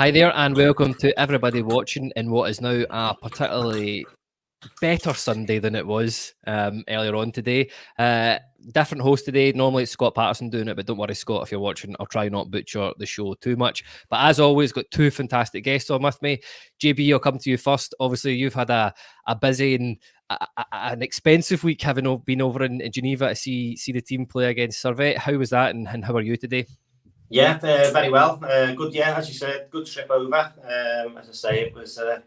Hi there, and welcome to everybody watching in what is now a particularly better Sunday than it was earlier on today. Different host today. Normally it's Scott Patterson doing it, but don't worry, Scott, if you're watching, I'll try not butcher the show too much. But as always, got two fantastic guests on with me. JB, I'll come to you first. Obviously, you've had a busy and an expensive week, having been over in Geneva to see the team play against Servette. How was that, and how are you today? Yeah, very well. Good, yeah, as you said, good trip over. As I say, it was a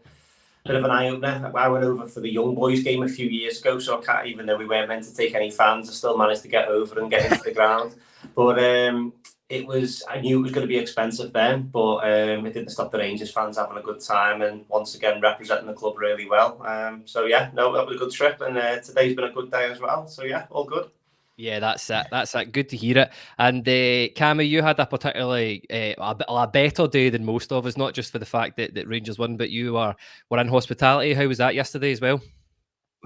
bit of an eye-opener. I went over for the young boys game a few years ago, so I can't, even though we weren't meant to take any fans, I still managed to get over and get into the ground. But I knew it was going to be expensive then, but it didn't stop the Rangers fans having a good time and once again representing the club really well. So yeah, no, that was a good trip, and today's been a good day as well. So yeah, all good. Yeah, that's it. That's it. Good to hear it. And Cammy, you had a particularly a better day than most of us, not just for the fact that Rangers won, but you were in hospitality. How was that yesterday as well?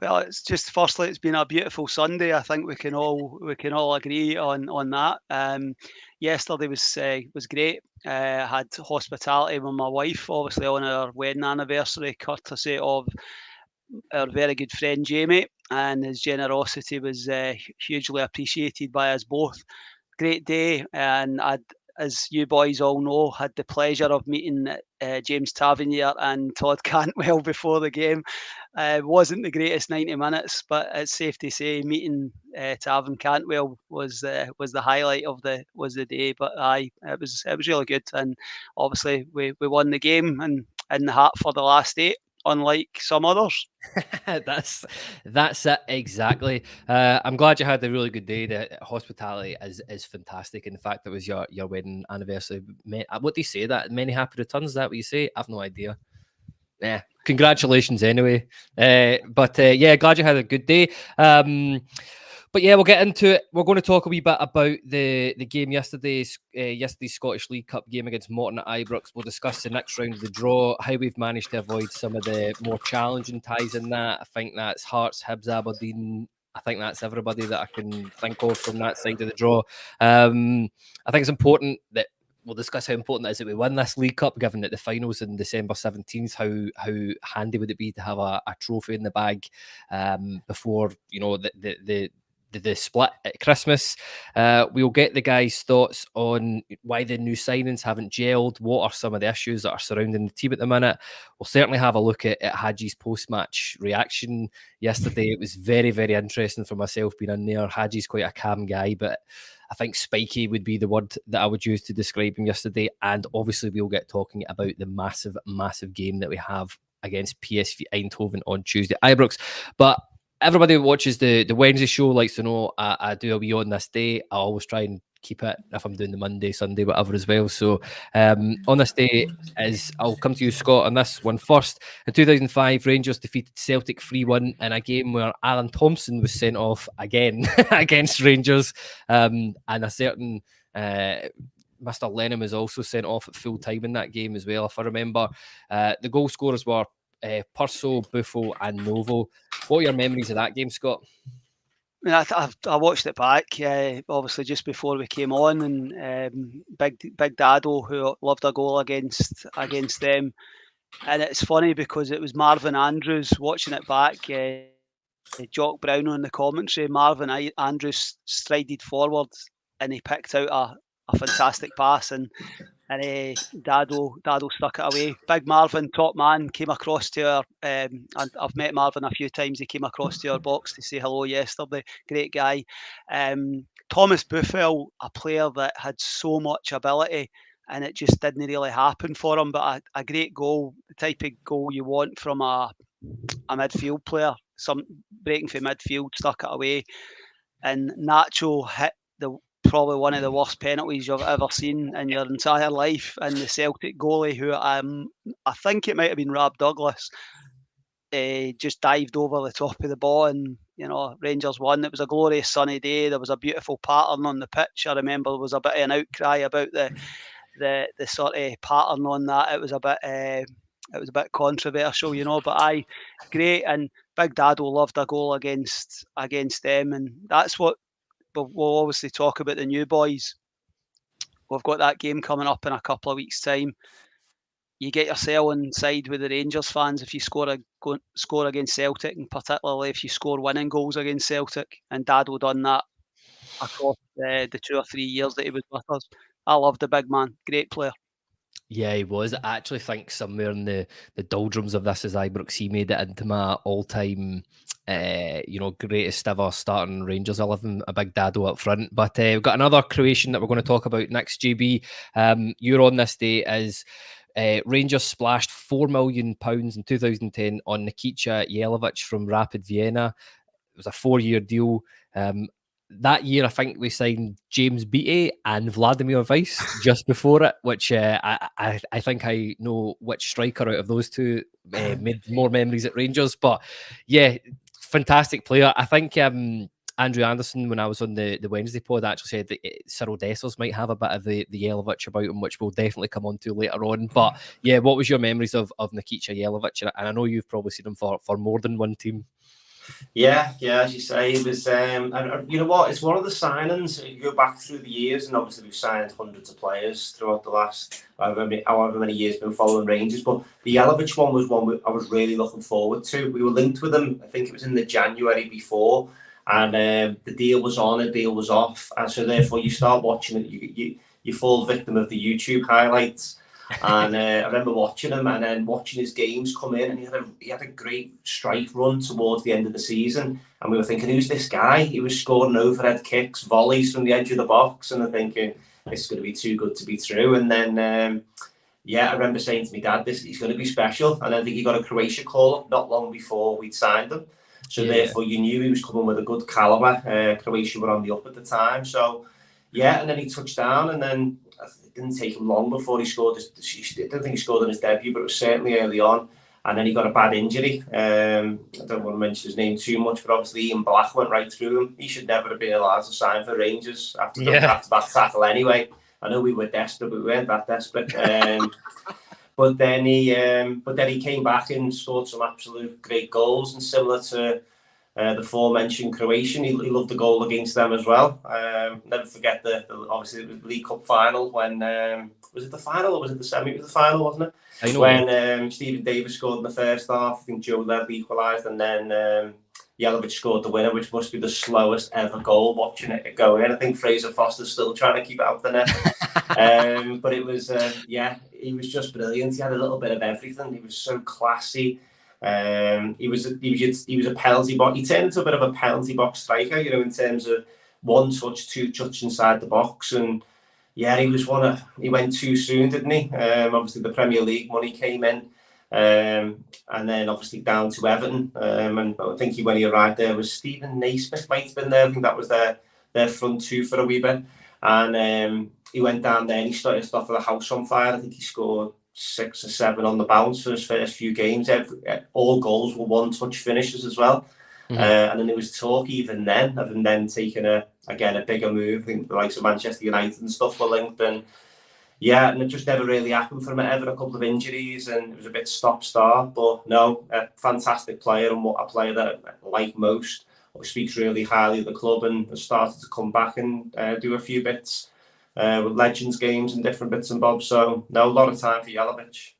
Well, it's just firstly, it's been a beautiful Sunday. I think we can all agree on that. Yesterday was great. Had hospitality with my wife, obviously on our wedding anniversary, courtesy of our very good friend Jamie, and his generosity was hugely appreciated by us both. Great day, and as you boys all know, had the pleasure of meeting James Tavernier and Todd Cantwell before the game. Wasn't the greatest 90 minutes, but it's safe to say meeting Tav and Cantwell was the highlight of the day. But it was really good, and obviously we won the game and in the hat for the last 8. Unlike some others. that's it exactly. I'm glad you had a really good day. The hospitality is fantastic, and the fact that it was your wedding anniversary. What do you say? That many happy returns? Is that what you say? I've no idea. Yeah, congratulations anyway. But yeah, glad you had a good day. But yeah, we'll get into it. We're going to talk a wee bit about the game yesterday's Scottish League Cup game against Morton at Ibrox. We'll discuss the next round of the draw, how we've managed to avoid some of the more challenging ties in that. I think that's Hearts, Hibs, Aberdeen. I think that's everybody that I can think of from that side of the draw. I think it's important that we'll discuss how important it is that we win this League Cup, given that the final's in December 17th. How handy would it be to have a trophy in the bag before the split at Christmas? We'll get the guys' thoughts on why the new signings haven't gelled. What are some of the issues that are surrounding the team at the minute? We'll certainly have a look at Hagi's post-match reaction yesterday. It was very, very interesting for myself being in there. Hagi's quite a calm guy, but I think spiky would be the word that I would use to describe him yesterday. And obviously we'll get talking about the massive, massive game that we have against PSV Eindhoven on Tuesday at Ibrox. But everybody who watches the Wednesday show likes to know I do a wee on this day. I always try and keep it if I'm doing the Monday, Sunday, whatever as well. So on this day, I'll come to you, Scott, on this one first. In 2005, Rangers defeated Celtic 3-1 in a game where Alan Thompson was sent off again against Rangers. And a certain Mr. Lennon was also sent off at full time in that game as well, if I remember. The goal scorers were Purso, Buffo and Novo. What are your memories of that game, Scott? I mean, I watched it back, obviously just before we came on, and Big Dado, who loved a goal against them. And it's funny because it was Marvin Andrews watching it back, Jock Brown on the commentary. Marvin Andrews strided forward and he picked out a fantastic pass, and Dado stuck it away. Big Marvin, top man, came across to our, and I've met Marvin a few times. He came across to our box to say hello yesterday. Great guy. Thomas Buffel, a player that had so much ability, and it just didn't really happen for him. But a great goal, the type of goal you want from a midfield player. Some breaking for midfield, stuck it away, and Nacho hit probably one of the worst penalties you've ever seen in your entire life. And the Celtic goalie, who I think it might have been Rob Douglas, just dived over the top of the ball, and Rangers won. It was a glorious sunny day. There was a beautiful pattern on the pitch. I remember there was a bit of an outcry about the sort of pattern on that. It was a bit controversial, but great. And Big Dado loved a goal against them, and that's what we'll obviously talk about. The new boys. We've got that game coming up in a couple of weeks' time. you get yourself inside with the Rangers fans if you score against Celtic, and particularly if you score winning goals against Celtic. And Dado done that across the 2 or 3 years that he was with us. I love the big man, great player. Yeah, he was. I actually think somewhere in the doldrums of this Is Ibrox, he made it into my all-time, greatest ever starting Rangers 11, a big Dado up front. But we've got another Croatian that we're going to talk about next, JB. You're on this day as Rangers splashed £4 million in 2010 on Nikica Jelavic from Rapid Vienna. It was a 4-year deal. That year, I think we signed James Beattie and Vladimir Weiss just before it, which I think I know which striker out of those two made more memories at Rangers. But yeah, fantastic player. I think Andrew Anderson, when I was on the Wednesday pod, actually said that Cyril Dessers might have a bit of the Jelavic about him, which we'll definitely come on to later on. But yeah, what was your memories of Nikica Jelavic? And I know you've probably seen him for more than one team. Yeah, as you say, it was, and you know what, it's one of the signings, you go back through the years, and obviously we've signed hundreds of players throughout the last, however many years we've been following Rangers, but the Jelavic one was one I was really looking forward to. We were linked with him, I think it was in the January before, and the deal was on, the deal was off, and so therefore you start watching it, you fall victim of the YouTube highlights. And I remember watching him and then watching his games come in, and he had a great strike run towards the end of the season, and we were thinking, who's this guy? He was scoring overhead kicks, volleys from the edge of the box, and I'm thinking, this is going to be too good to be true. And then I remember saying to my dad, he's going to be special. And I think he got a Croatia call up not long before we'd signed him, so therefore you knew he was coming with a good calibre. Croatia were on the up at the time, so yeah. And then he touched down, and then it didn't take him long before he scored. I don't think he scored in his debut, but it was certainly early on. And then he got a bad injury. I don't want to mention his name too much, but obviously Ian Black went right through him. He should never have been allowed to sign for Rangers after that tackle anyway. I know we were desperate, but we weren't that desperate. But then he came back and scored some absolute great goals, and similar to the aforementioned Croatian, he loved the goal against them as well. Never forget obviously the League Cup final when was it the final or was it the semi? It was the final, wasn't it? I know. When Stephen Davis scored in the first half, I think Joe Led equalised, and then Jelavic scored the winner, which must be the slowest ever goal watching it go in. I think Fraser Foster's still trying to keep it out the net. But it was, he was just brilliant. He had a little bit of everything. He was so classy. He was a penalty box. He turned into a bit of a penalty box striker, in terms of one touch, two touch inside the box, and he went too soon, didn't he? Obviously the Premier League money came in, and then obviously down to Everton, and I think when he arrived there was Stephen Naismith might have been there. I think that was their front two for a wee bit, and he went down there and he started the house on fire. I think he scored 6 or 7 on the bounce for his first few games. All goals were one-touch finishes as well. Mm-hmm. And then there was talk even then of him then taking a bigger move. I think the likes of Manchester United and stuff were linked, and it just never really happened for him. Ever a couple of injuries, and it was a bit stop-start. But no, a fantastic player, and a player that I like most, speaks really highly of the club, and has started to come back and do a few bits with Legends games and different bits and bobs. So no, a lot of time for Jelavic.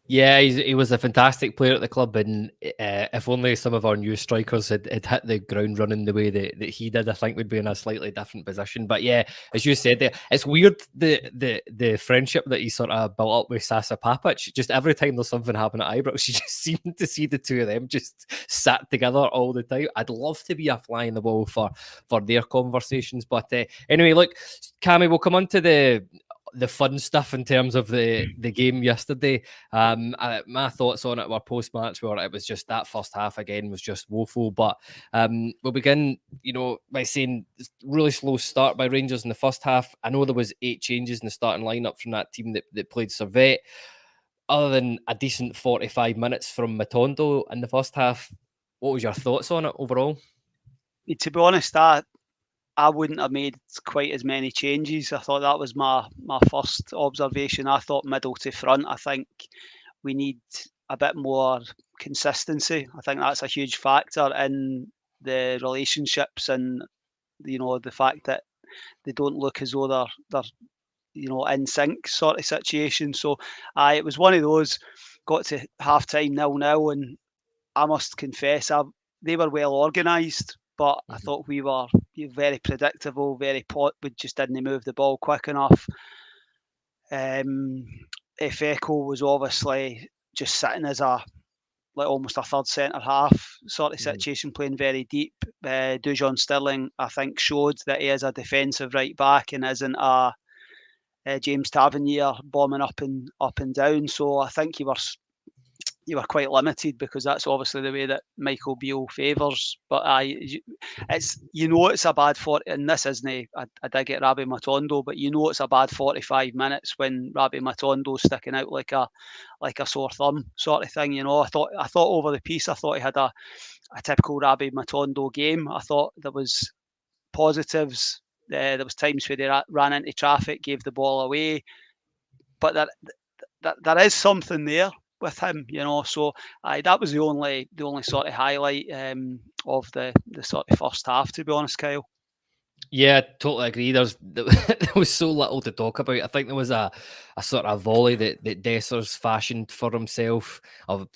Yeah, he was a fantastic player at the club, and if only some of our new strikers had hit the ground running the way that he did, I think we'd be in a slightly different position. But yeah, as you said there, it's weird the friendship that he sort of built up with Sasa Papic. Just every time there's something happening at Ibrox, you just seem to see the two of them just sat together all the time. I'd love to be a fly in the wall for their conversations. But anyway, look, Cammy, we'll come on to the fun stuff in terms of the game yesterday. My thoughts on it were post-match, where it was just that first half again was just woeful. But we'll begin, by saying really slow start by Rangers in the first half. I know there was 8 changes in the starting lineup from that team that played Servette. Other than a decent 45 minutes from Matondo in the first half, what was your thoughts on it overall? To be honest, I wouldn't have made quite as many changes. I thought that was my first observation. I thought middle to front, I think we need a bit more consistency. I think that's a huge factor in the relationships, and the fact that they don't look as though they're in sync sort of situation. So it was one of those, got to half time 0-0, and I must confess, they were well organised, but I thought we were very predictable, we just didn't move the ball quick enough. Efeko was obviously just sitting as almost a third centre half sort of situation, playing very deep. Dujon Sterling, I think, showed that he is a defensive right back and isn't a James Tavernier bombing up and down. So I think you were quite limited, because that's obviously the way that Michael Beale favours. But it's a bad 40, and this isn't a dig at Rabbi Matondo, but it's a bad 45 minutes when Rabbi Matondo's sticking out like a sore thumb sort of thing. I thought over the piece, I thought he had a typical Rabbi Matondo game. I thought there was positives. There was times where they ran into traffic, gave the ball away, but there is something there with him, So that was the only sort of highlight of the sort of first half, to be honest, Kyle. Yeah, totally agree. There was so little to talk about. I think there was a sort of volley that Dessers fashioned for himself. Of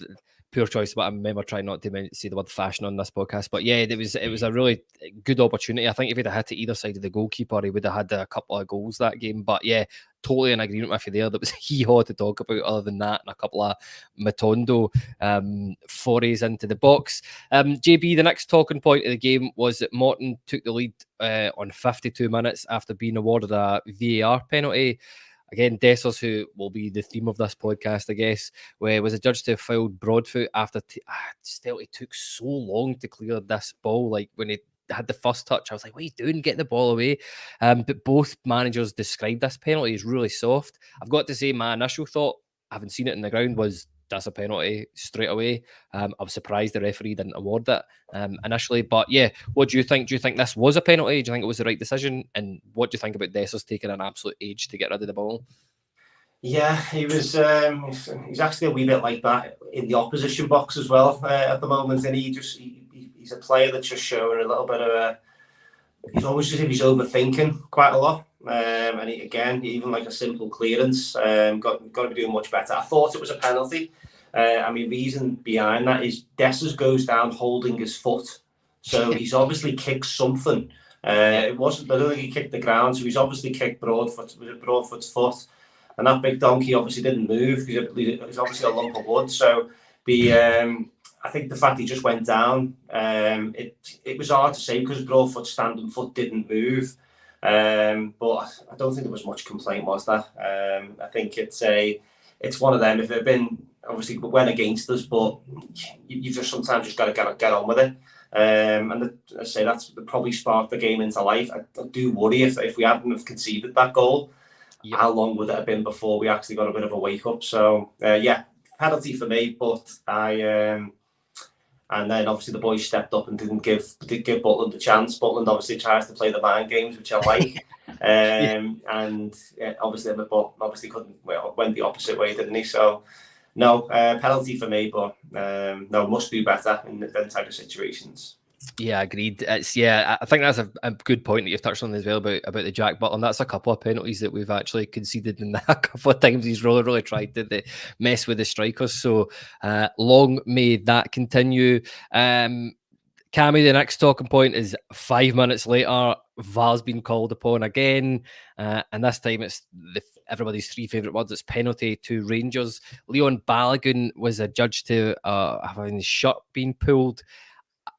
poor choice, but I remember trying not to say the word fashion on this podcast. But yeah, it was a really good opportunity. I think if he'd have hit to either side of the goalkeeper, he would have had a couple of goals that game. But yeah, totally in agreement with you there. That was hee-haw to talk about. Other than that, and a couple of Matondo forays into the box. JB, the next talking point of the game was that Morton took the lead on 52 minutes after being awarded a VAR penalty. Again, Dessers, who will be the theme of this podcast, I guess, was adjudged to have fouled Broadfoot after still it took so long to clear this ball. Like when he had the first touch, I was like, what are you doing? Get the ball away. But both managers described this penalty as really soft. I've got to say, my initial thought, having seen it in the ground, was that's a penalty straight away. I was surprised the referee didn't award it initially. But yeah, what do you think? Do you think this was a penalty? Do you think it was the right decision? And what do you think about Dessers taking an absolute age to get rid of the ball? Yeah, he was. He's actually a wee bit like that in the opposition box as well at the moment, and he's a player that's just showing a little bit of he's almost as if he's overthinking quite a lot. And even like a simple clearance, got to be doing much better. I thought it was a penalty. Reason behind that is Dessers goes down holding his foot, so he's obviously kicked something. It wasn't. I don't think he kicked the ground, so he's obviously kicked Broadfoot's foot, and that big donkey obviously didn't move because he's obviously a lump of wood. So I think the fact he just went down, it was hard to say because Broadfoot's standing foot didn't move. But I don't think there was much complaint, was there? I think it's one of them. If it had been, obviously it went against us, but you just sometimes just got to get on with it. I say that's probably sparked the game into life. I do worry if we hadn't have conceded that goal, how long would it have been before we actually got a bit of a wake up? So penalty for me, but and then obviously the boys stepped up and did give Butland a chance. Butland obviously tries to play the mind games, which I like. Obviously couldn't. Well, went the opposite way, didn't he? So no penalty for me, but no, must do better in them type of situations. Yeah, agreed. I think that's a good point that you've touched on as well about the Jack Butland. That's a couple of penalties that we've actually conceded in a couple of times. He's really tried to mess with the strikers. So long may that continue. Cammy, the next talking point is 5 minutes later, VAR's been called upon again, and this time it's everybody's three favourite words. It's penalty to Rangers. Leon Balogun was adjudged to having his shirt being pulled.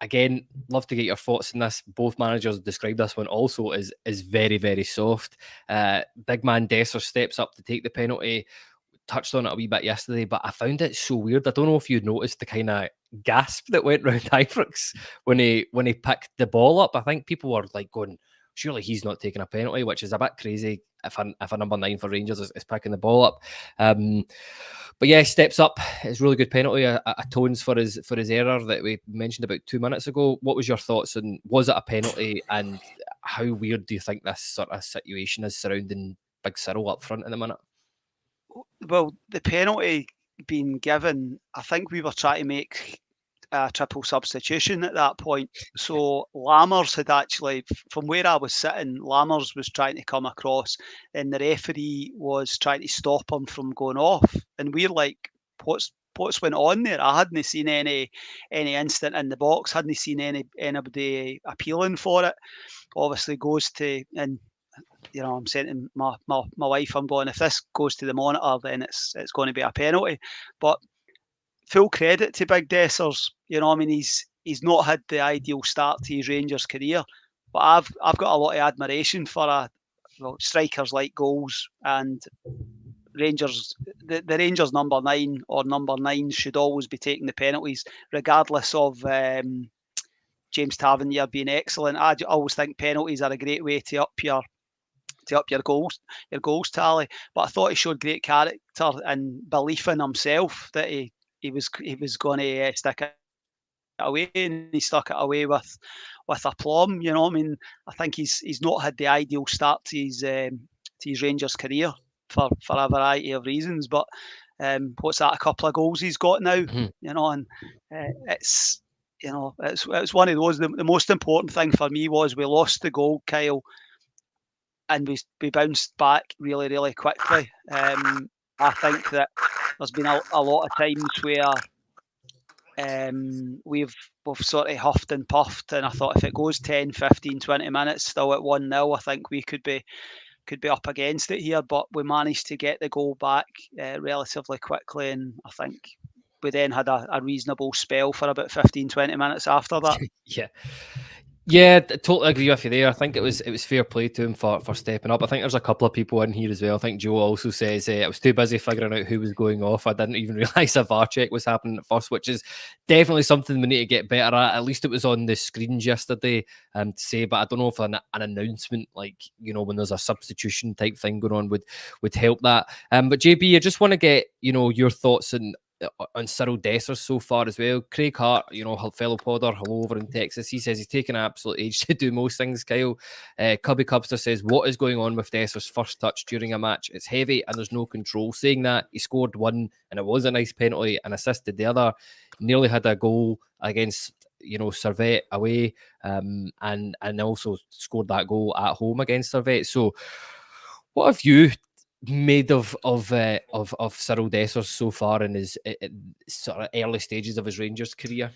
Again, love to get your thoughts on this. Both managers described this one also as very, very soft. Big man Dessers steps up to take the penalty. Touched on it a wee bit yesterday, but I found it so weird. I don't know if you noticed the kind of gasp that went round Ibrox when he picked the ball up. I think people were like going, surely he's not taking a penalty, which is a bit crazy if a number 9 for Rangers is picking the ball up. But yeah, steps up. It's a really good penalty. Atones for his error that we mentioned about 2 minutes ago. What was your thoughts on, was it a penalty, and how weird do you think this sort of situation is surrounding Big Cyril up front in the minute? Well, the penalty being given, I think we were trying to make a triple substitution at that point. So Lammers had actually, from where I was sitting, Lammers was trying to come across and the referee was trying to stop him from going off. And we're like, what's went on there? I hadn't seen any instant in the box, hadn't seen anybody appealing for it. Obviously goes to, and you know, I'm saying to my wife, I'm going, if this goes to the monitor, then it's going to be a penalty. But full credit to Big Dessers. You know, I mean, he's not had the ideal start to his Rangers career, but I've got a lot of admiration for strikers like goals, and Rangers. The Rangers number 9 or number 9 should always be taking the penalties, regardless of James Tavernier being excellent. I always think penalties are a great way to up your goals tally. But I thought he showed great character and belief in himself that he was going to stick it away, and he stuck it away with aplomb. You know, I mean, I think he's not had the ideal start to his Rangers career for a variety of reasons. But what's that? A couple of goals he's got now. Mm-hmm. You know, and it's. You know, it's one of those. The most important thing for me was we lost the goal, Kyle, and we bounced back really, really quickly. I think that there's been a lot of times where we've sort of huffed and puffed, and I thought if it goes 10, 15, 20 minutes still at 1-0, I think we could be up against it here. But we managed to get the goal back relatively quickly, and I think we then had a reasonable spell for about 15, 20 minutes after that. Yeah, I totally agree with you there. I think it was fair play to him for stepping up. I think there's a couple of people in here as well. I think Joe also says I was too busy figuring out who was going off. I didn't even realise a VAR check was happening at first, which is definitely something we need to get better at. At least it was on the screens yesterday to say, but I don't know if an announcement, like, you know, when there's a substitution type thing going on would help that. But JB, I just want to get, you know, your thoughts on Cyril Dessers so far as well. Craig Hart, you know, fellow podder, hello over in Texas. He says he's taken an absolute age to do most things, Kyle. Cubby Cubster says, what is going on with Dessers' first touch during a match? It's heavy and there's no control. Saying that, he scored one and it was a nice penalty and assisted the other. Nearly had a goal against, you know, Servette away, and also scored that goal at home against Servette. So what have you made of Cyril Dessers so far in his sort of early stages of his Rangers career?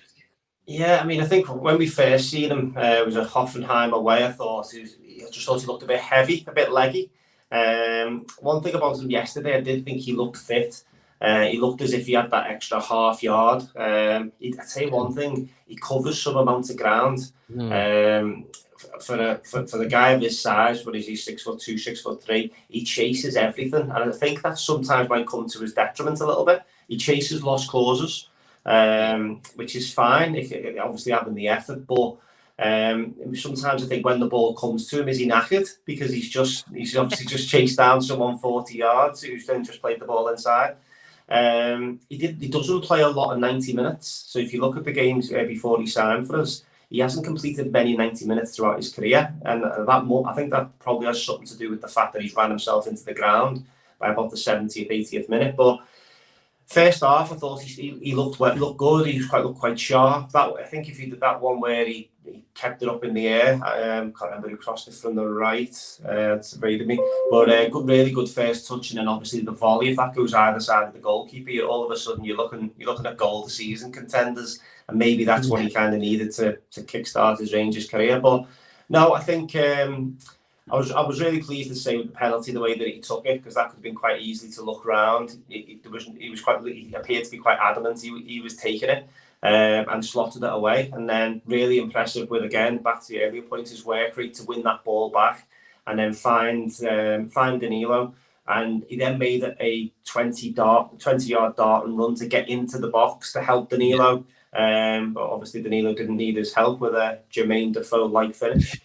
Yeah, I mean, I think when we first seen him, it was a Hoffenheim away. I just thought he looked a bit heavy, a bit leggy. One thing about him yesterday, I did think he looked fit. He looked as if he had that extra half yard. I'd say one thing, he covers some amount of ground. For the guy of his size, what is he, 6'2", 6'3", he chases everything, and I think that sometimes might come to his detriment a little bit. He chases lost causes, which is fine if obviously having the effort, but sometimes I think when the ball comes to him, is he knackered because he's obviously just chased down someone 40 yards who's then just played the ball inside. He doesn't play a lot of 90 minutes, so if you look at the games before he signed for us, he hasn't completed many 90 minutes throughout his career, and I think that probably has something to do with the fact that he's ran himself into the ground by about the 70th, 80th minute. But first half, I thought he looked good. He looked quite sharp. I think if he did that one where he kept it up in the air, can't remember who crossed it from the right. It's evaded me. But really good first touch, and then obviously the volley. If that goes either side of the goalkeeper, all of a sudden you're looking at goal of the season contenders, and maybe that's what he kind of needed to kickstart his Rangers career. But no, I think I was really pleased to say with the penalty the way that he took it, because that could have been quite easy to look around. He appeared to be quite adamant. He was taking it and slotted it away, and then really impressive with, again, back to the earlier point, his work rate to win that ball back and then find Danilo, and he then made it a 20-yard dart and run to get into the box to help Danilo. But obviously Danilo didn't need his help with a Jermaine Defoe-like finish.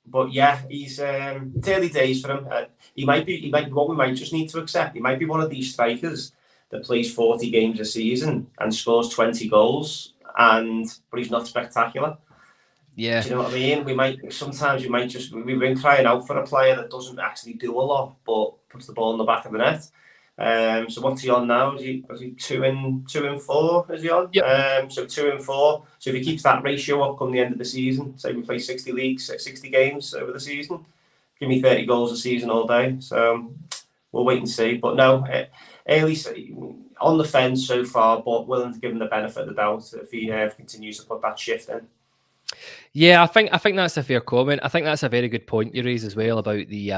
But yeah, he's it's early days for him. He might be what we might just need to accept. He might be one of these strikers that plays 40 games a season and scores 20 goals, but he's not spectacular. Yeah, do you know what I mean? We've been crying out for a player that doesn't actually do a lot but puts the ball in the back of the net. So what's he on now? Is he 2-4? Is he on? Yep. So 2-4. So if he keeps that ratio up come the end of the season, say we play 60 leagues, 60 games over the season, give me 30 goals a season all day. So we'll wait and see. But no, Ailey on the fence so far, but willing to give him the benefit of the doubt if he continues to put that shift in. Yeah, I think that's a fair comment. I think that's a very good point you raise as well about the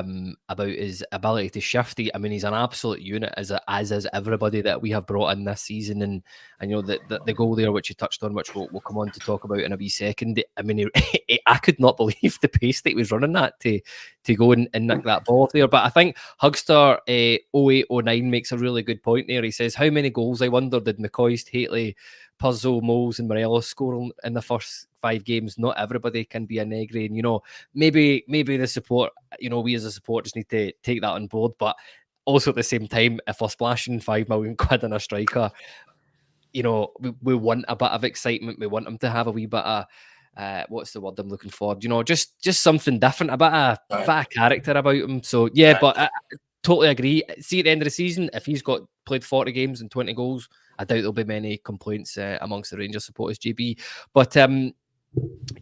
about his ability to shift. I mean, he's an absolute unit as is everybody that we have brought in this season, and you know the goal there which you touched on, which we'll come on to talk about in a wee second. I mean, I could not believe the pace that he was running at to go and nick that ball off there. But I think Hugster 0809 makes a really good point there. He says, "How many goals, I wonder, did McCoist, Hateley, Puzzle, Moles and Morelos score in the first 5 games? Not everybody can be a Negri, and you know, maybe the support, you know, we as a support just need to take that on board. But also at the same time, if we're splashing £5 million on a striker, you know, we want a bit of excitement. We want him to have a wee bit of what's the word I'm looking for? You know, just something different, a bit of character about him. So yeah, but I totally agree. See, at the end of the season, if he's played 40 games and 20 goals, I doubt there'll be many complaints amongst the Rangers supporters, JB. But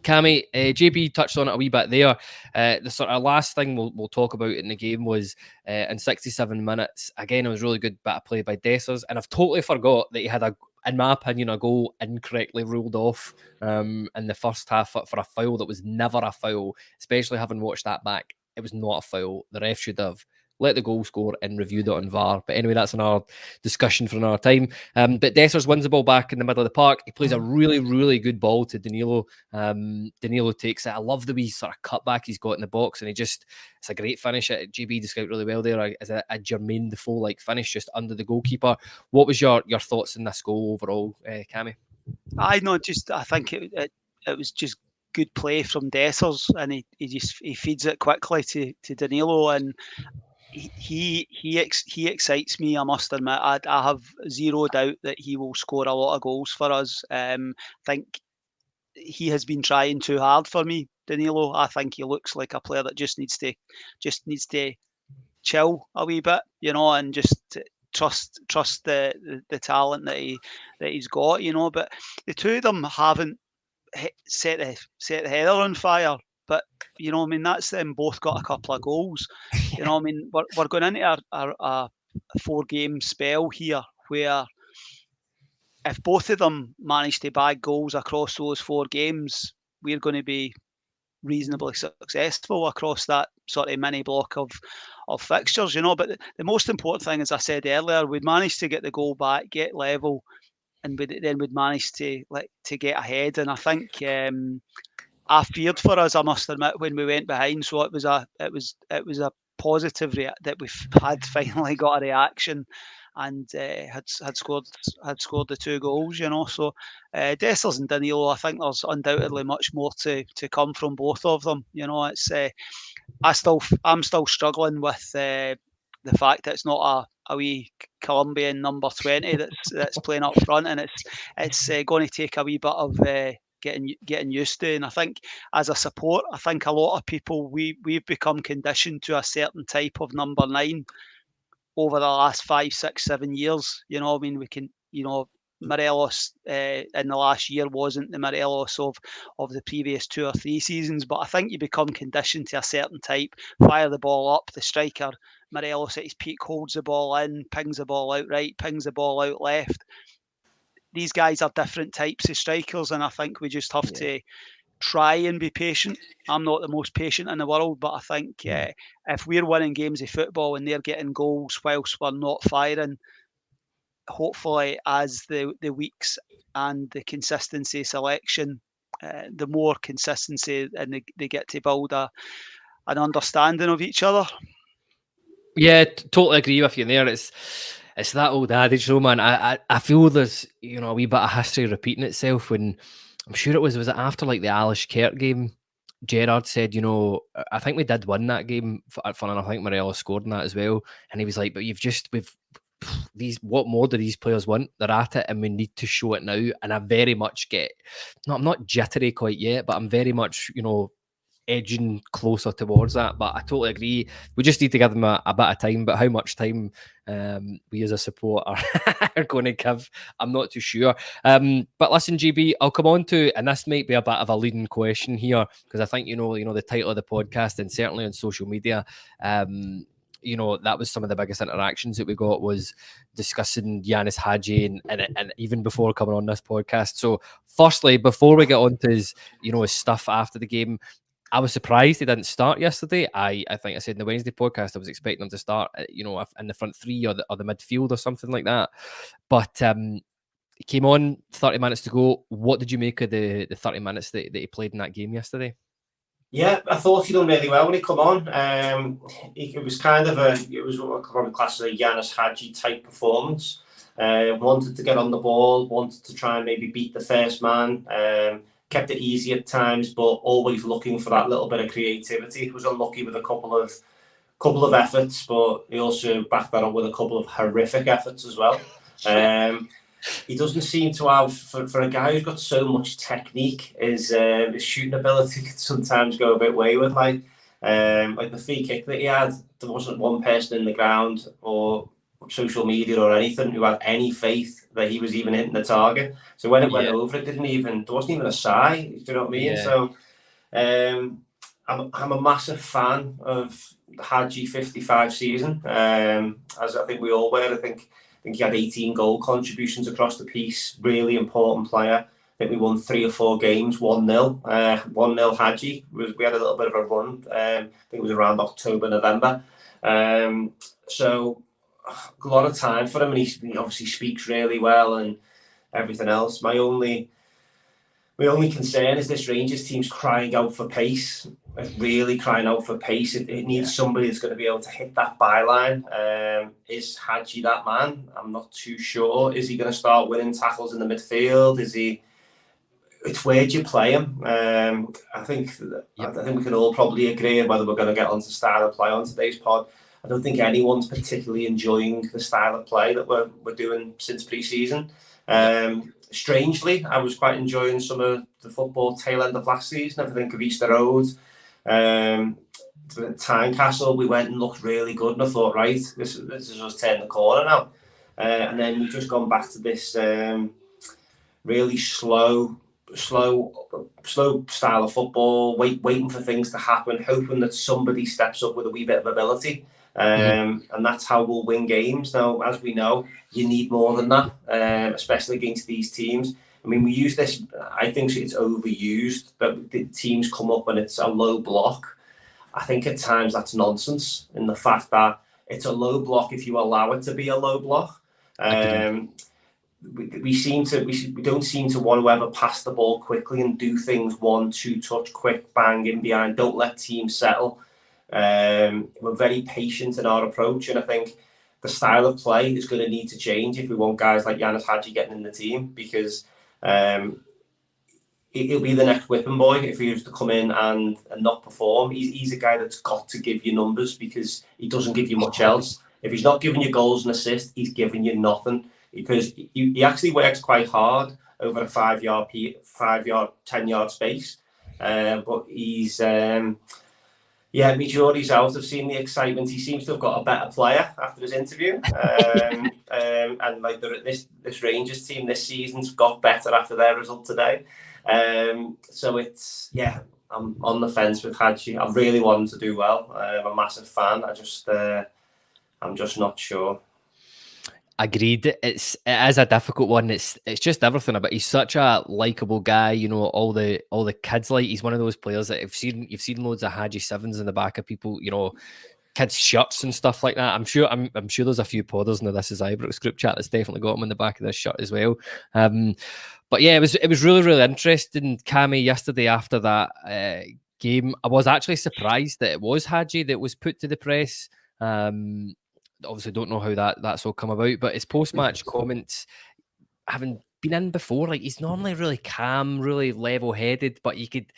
Cammy, JB touched on it a wee bit there. The sort of last thing we'll talk about in the game was in 67 minutes. Again, it was really good bit of play by Dessers, and I've totally forgot that he had in my opinion, a goal incorrectly ruled off in the first half for a foul that was never a foul, especially having watched that back. It was not a foul. The ref should have let the goal score and reviewed it on VAR. But anyway, that's another discussion for another time. But Dessers wins the ball back in the middle of the park. He plays a really, really good ball to Danilo. Danilo takes it. I love the wee sort of cutback he's got in the box, and it's a great finish. GB described really well there as a Jermaine Defoe-like finish just under the goalkeeper. What was your thoughts on this goal overall, Cammy? I think it was just good play from Dessers, and he feeds it quickly to Danilo, and he excites me, I must admit. I have zero doubt that he will score a lot of goals for us. I think he has been trying too hard for me, Danilo. I think he looks like a player that just needs to chill a wee bit, you know, and just trust the talent that he's got, you know. But the two of them haven't set the header on fire. But, you know, I mean, that's them both got a couple of goals. You know, I mean, we're going into a 4-game spell here where if both of them manage to bag goals across those 4 games, we're going to be reasonably successful across that sort of mini block of fixtures, you know. But the most important thing, as I said earlier, we'd managed to get the goal back, get level, and then we'd managed to get ahead. And I think I feared for us, I must admit, when we went behind. So it was a positive that we've had finally got a reaction and had scored the 2 goals, you know. So Dessers and Danilo, I think there's undoubtedly much more to come from both of them. You know, it's I'm still struggling with the fact that it's not a wee Colombian number 20 that's playing up front, and it's going to take a wee bit of getting used to. And I think as a support, I think a lot of people we've become conditioned to a certain type of number 9 over the last 5, 6, 7 years. You know, I mean, we can, you know, Morelos in the last year wasn't the Morelos of the previous 2 or 3 seasons, but I think you become conditioned to a certain type. Fire the ball up, the striker Morelos at his peak holds the ball in, pings the ball out right, pings the ball out left. These guys are different types of strikers, and I think we just have to try and be patient. I'm not the most patient in the world, but I think if we're winning games of football and they're getting goals whilst we're not firing, hopefully as the weeks and the consistency selection, the more consistency, and they get to build an understanding of each other. Yeah, totally agree with you there. It's that old adage, though, man. I feel there's, you know, a wee bit of history repeating itself. When I'm sure it was it after like the Alice Kirk game, Gerrard said, you know, I think we did win that game and I think Morelos scored in that as well. And he was like, but what more do these players want? They're at it and we need to show it now. And I very much I'm not jittery quite yet, but I'm very much, you know, edging closer towards that. But I totally agree. We just need to give them a bit of time. But how much time we as a support are going to give, I'm not too sure. But listen, GB, I'll come on to, and this might be a bit of a leading question here, because I think you know the title of the podcast, and certainly on social media. That was some of the biggest interactions that we got, was discussing Ianis Hagi and even before coming on this podcast. So firstly, before we get on to his stuff after the game, I was surprised he didn't start yesterday. I think I said in the Wednesday podcast I was expecting him to start, in the front three or the midfield or something like that. But he came on, 30 minutes to go. What did you make of the 30 minutes that he played in that game yesterday? Yeah, I thought he done really well when he come on. It was what I probably class as a Ianis Hagi type performance. Wanted to get on the ball, wanted to try and maybe beat the first man. Kept it easy at times, but always looking for that little bit of creativity. He was unlucky with a couple of efforts, but he also backed that up with a couple of horrific efforts as well. He doesn't seem to have, for a guy who's got so much technique, his shooting ability can sometimes go a bit wayward. Like the free kick that he had, there wasn't one person in the ground or social media or anything who had any faith that he was even hitting the target. So when it went over, there wasn't even a sigh. Do you know what I mean? Yeah. So I'm a massive fan of the Hagi 55 season, as I think we all were. I think he had 18 goal contributions across the piece. Really important player. I think we won 3 or 4 games, 1-0. 1-0 Hagi. We had a little bit of a run. I think it was around October, November. So a lot of time for him, and he obviously speaks really well and everything else. My only concern is this Rangers team's crying out for pace. Really crying out for pace. It needs somebody that's going to be able to hit that byline. Is Hagi that man? I'm not too sure. Is he going to start winning tackles in the midfield? It's where do you play him? I think we can all probably agree whether we're going to get onto style of play on today's pod. I don't think anyone's particularly enjoying the style of play that we're doing since pre-season. Strangely, I was quite enjoying some of the football tail end of last season. I think of Easter Road, Tynecastle, we went and looked really good, and I thought, right, this is us turning the corner now. And then we've just gone back to this really slow style of football, waiting for things to happen, hoping that somebody steps up with a wee bit of ability. And that's how we'll win games. Now, as we know, you need more than that, especially against these teams. I mean, we use this, I think it's overused, that the teams come up when it's a low block. I think at times that's nonsense, in the fact that it's a low block if you allow it to be a low block. We don't seem to want to ever pass the ball quickly and do things 1-2 touch, quick, bang, in behind. Don't let teams settle. We're very patient in our approach, and I think the style of play is going to need to change if we want guys like Ianis Hagi getting in the team, because he'll be the next whipping boy if he was to come in and not perform. He's a guy that's got to give you numbers, because he doesn't give you much else. If he's not giving you goals and assists, he's giving you nothing, because he actually works quite hard over a 5-yard, 10-yard space. But he's me jury's out. I've seen the excitement. He seems to have got a better player after his interview. And like this Rangers team this season's got better after their result today. So it's, I'm on the fence with Hagi. I really want him to do well. I'm a massive fan. I'm just not sure. Agreed. It is a difficult one. It's just everything about. He's such a likable guy. You know, all the kids like. He's one of those players that you've seen loads of Hagi 7s in the back of people. You know, kids' shirts and stuff like that. I'm sure there's a few podders in the This Is Ibrox group chat that's definitely got him in the back of their shirt as well. But yeah, it was really, really interesting, Cammy, yesterday after that game. I was actually surprised that it was Hagi that was put to the press. Obviously don't know how that's all come about, but his post-match comments, having been in before, like, he's normally really calm, really level-headed, but you could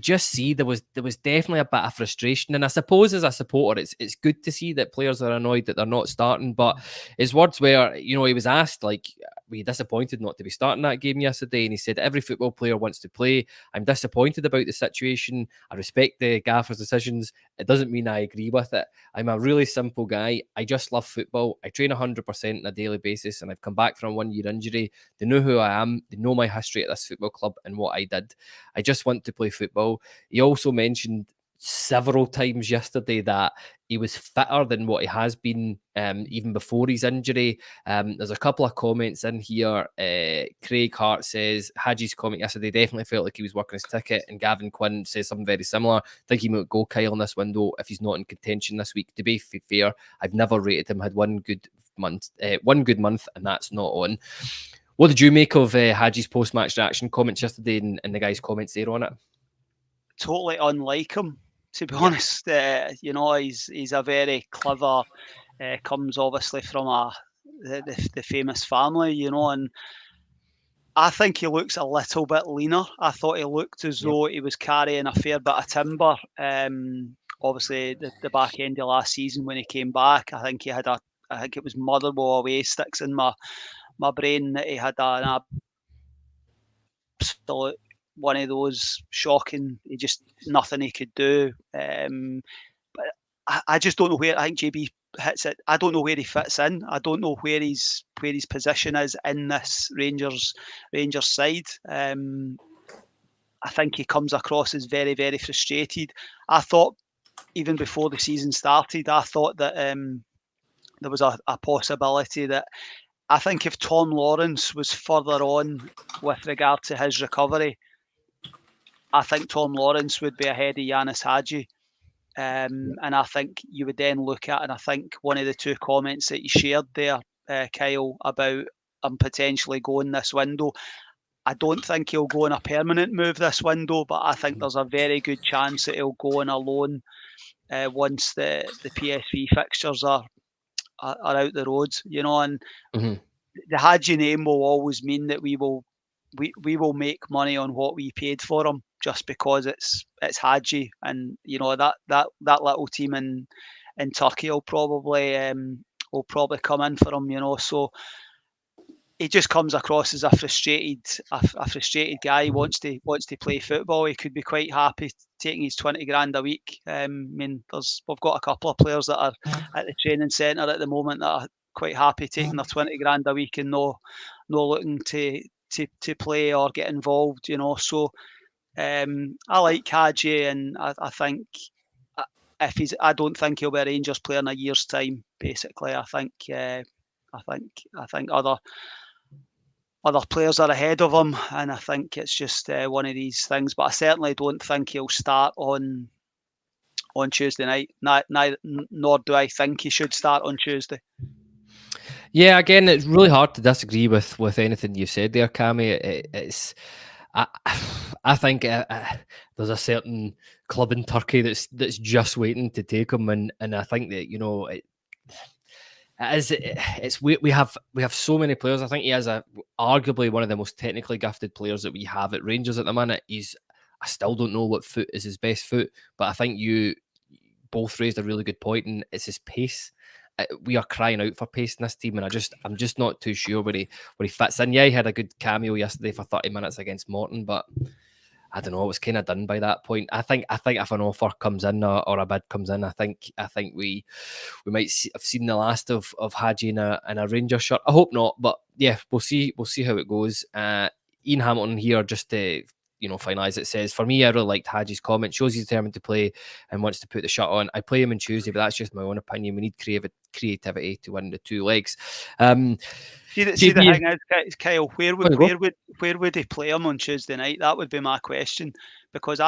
just see there was definitely a bit of frustration. And I suppose as a supporter, it's good to see that players are annoyed that they're not starting. But his words were, you know, he was asked, like, were you disappointed not to be starting that game yesterday? And he said, every football player wants to play. I'm disappointed about the situation. I respect the gaffer's decisions. It doesn't mean I agree with it. I'm a really simple guy. I just love football. I train 100% on a daily basis, and I've come back from a 1-year injury. They know who I am. They know my history at this football club and what I did. I just want to play football. He also mentioned several times yesterday that he was fitter than what he has been even before his injury. There's a couple of comments in here. Craig Hart says Hagi's comment yesterday definitely felt like he was working his ticket, and Gavin Quinn says something very similar. I think he might go Kyle in this window if he's not in contention this week. To be fair, I've never rated him. Had one good month, and that's not on. What did you make of Hagi's post-match reaction comments yesterday and the guys' comments there on it? Totally unlike him, to be honest. He's a very clever, comes obviously from the famous family, and I think he looks a little bit leaner. I thought he looked as though he was carrying a fair bit of timber. Obviously, the back end of last season when he came back, I think it was Motherwell away, sticks in my brain that he had an absolute one of those shocking, nothing he could do. But I just don't know where. I think JB hits it. I don't know where he fits in. I don't know where his position is in this Rangers side. I think he comes across as very, very frustrated. I thought even before the season started, I thought that there was a possibility that I think if Tom Lawrence was further on with regard to his recovery, I think Tom Lawrence would be ahead of Ianis Hagi. And I think you would then look at, and I think one of the two comments that you shared there, Kyle, about him potentially going this window, I don't think he'll go on a permanent move this window, but I think there's a very good chance that he'll go on a loan once the PSV fixtures are out the road, and the Hagi name will always mean that we will make money on what we paid for him, just because it's Hagi, and that little team in Turkey will probably come in for him, so he just comes across as a frustrated guy. He wants to play football. He could be quite happy taking his 20 grand a week. We've got a couple of players that are at the training centre at the moment that are quite happy taking their 20 grand a week and no looking to play or get involved, So I like Hagi, and I think I don't think he'll be a Rangers player in a year's time. Basically, I think other players are ahead of him, and I think it's just one of these things. But I certainly don't think he'll start on Tuesday night. Nor do I think he should start on Tuesday. Yeah, again, it's really hard to disagree with anything you've said there, Cammy. I think there's a certain club in Turkey that's just waiting to take him, and I think that we have so many players. I think he is arguably one of the most technically gifted players that we have at Rangers at the minute. I still don't know what foot is his best foot, but I think you both raised a really good point, and it's his pace. We are crying out for pace in this team, and I'm just not too sure where he fits in. Yeah, he had a good cameo yesterday for 30 minutes against Morton, but I don't know. It was kind of done by that point. I think if an offer comes in or a bid comes in, I think we might have seen the last of Hagi in a Rangers shirt. I hope not, but yeah, we'll see how it goes. Ian Hamilton here, just to finalise it, says, for me, I really liked Hagi's comment. Shows he's determined to play and wants to put the shirt on. I play him on Tuesday, but that's just my own opinion. We need creativity to win the two legs. See the thing is, Kyle, where would he play him on Tuesday night? That would be my question, because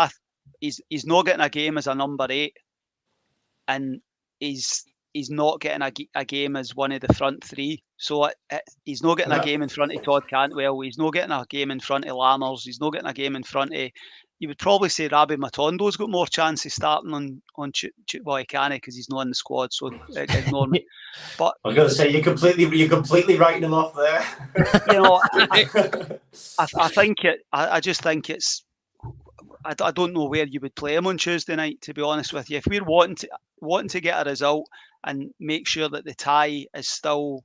he's not getting a game as a number 8, and he's not getting a game as one of the front 3. So he's not getting a game in front of Todd Cantwell. He's not getting a game in front of Lammers. He's not getting a game in front of. You would probably say Rabbi Matondo's got more chance of starting on well, he can't, because he's not in the squad, so ignore me. But I was going to say you're completely writing him off there. I think it. I just think it's. I don't know where you would play him on Tuesday night, to be honest with you. If we're wanting to get a result and make sure that the tie is still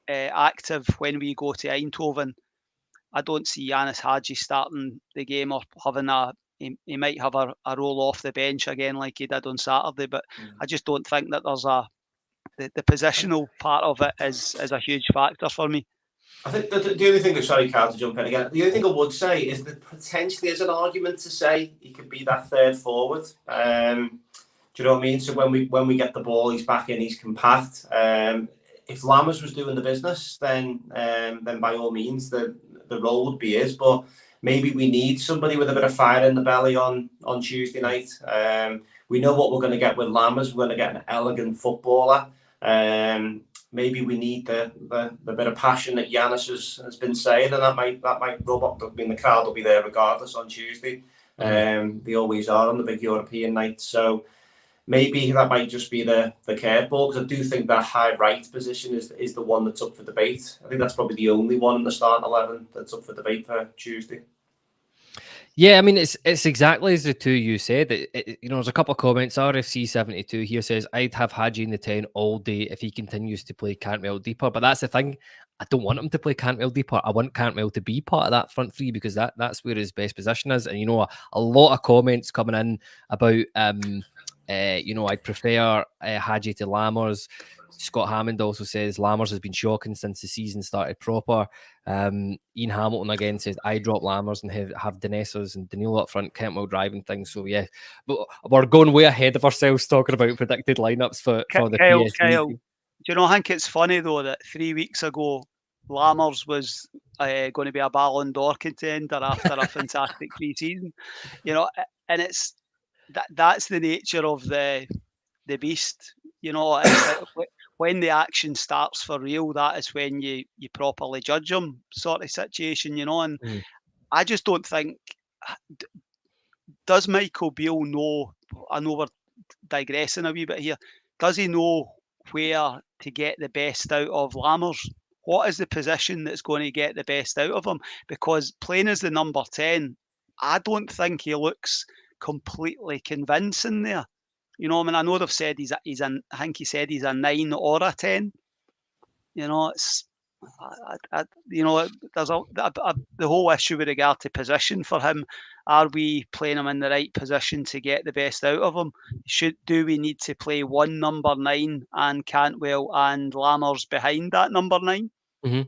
active when we go to Eindhoven. I don't see Ianis Hagi starting the game or having he might have a roll off the bench again like he did on Saturday, but I just don't think that there's the positional part of it is a huge factor for me. I think the only thing, sorry, Carl, to jump in again, the only thing I would say is that potentially there's an argument to say he could be that third forward. Do you know what I mean? So when we get the ball, he's back in, he's compact. If Lammers was doing the business, then by all means the role would be his. But maybe we need somebody with a bit of fire in the belly on Tuesday night. We know what we're going to get with Lammers. We're going to get an elegant footballer. Maybe we need the bit of passion that Ianis has been saying, and that might rub up. I mean, the crowd will be there regardless on Tuesday. They always are on the big European night. So maybe that might just be the curveball, because I do think that high right position is the one that's up for debate. I think that's probably the only one in the starting 11 that's up for debate for Tuesday. Yeah, I mean, it's exactly as the two you said. There's a couple of comments. RFC72 here says, I'd have Hagi in the 10 all day if he continues to play Cantwell deeper. But that's the thing. I don't want him to play Cantwell deeper. I want Cantwell to be part of that front three, because that's where his best position is. And, a lot of comments coming in about, I'd prefer Hagi to Lammers. Scott Hammond also says Lammers has been shocking since the season started proper. Ian Hamilton again says I drop Lammers and have Denesas and Danilo up front, Kentwell driving things. So yeah, but we're going way ahead of ourselves talking about predicted lineups for the PSV. Kyle, do you know? I think it's funny though that 3 weeks ago Lammers was going to be a Ballon d'Or contender after a fantastic pre-season. And it's that's the nature of the beast. When the action starts for real, that is when you properly judge them, sort of situation, and I just don't think, does Michael Beale know, I know we're digressing a wee bit here, does he know where to get the best out of Lammers? What is the position that's going to get the best out of him? Because playing as the number 10, I don't think he looks completely convincing there. I know they've said I think he said he's a 9 or a 10. It's, there's the whole issue with regard to position for him. Are we playing him in the right position to get the best out of him? Do we need to play one number 9 and Cantwell and Lammers behind that number 9? Mm-hmm.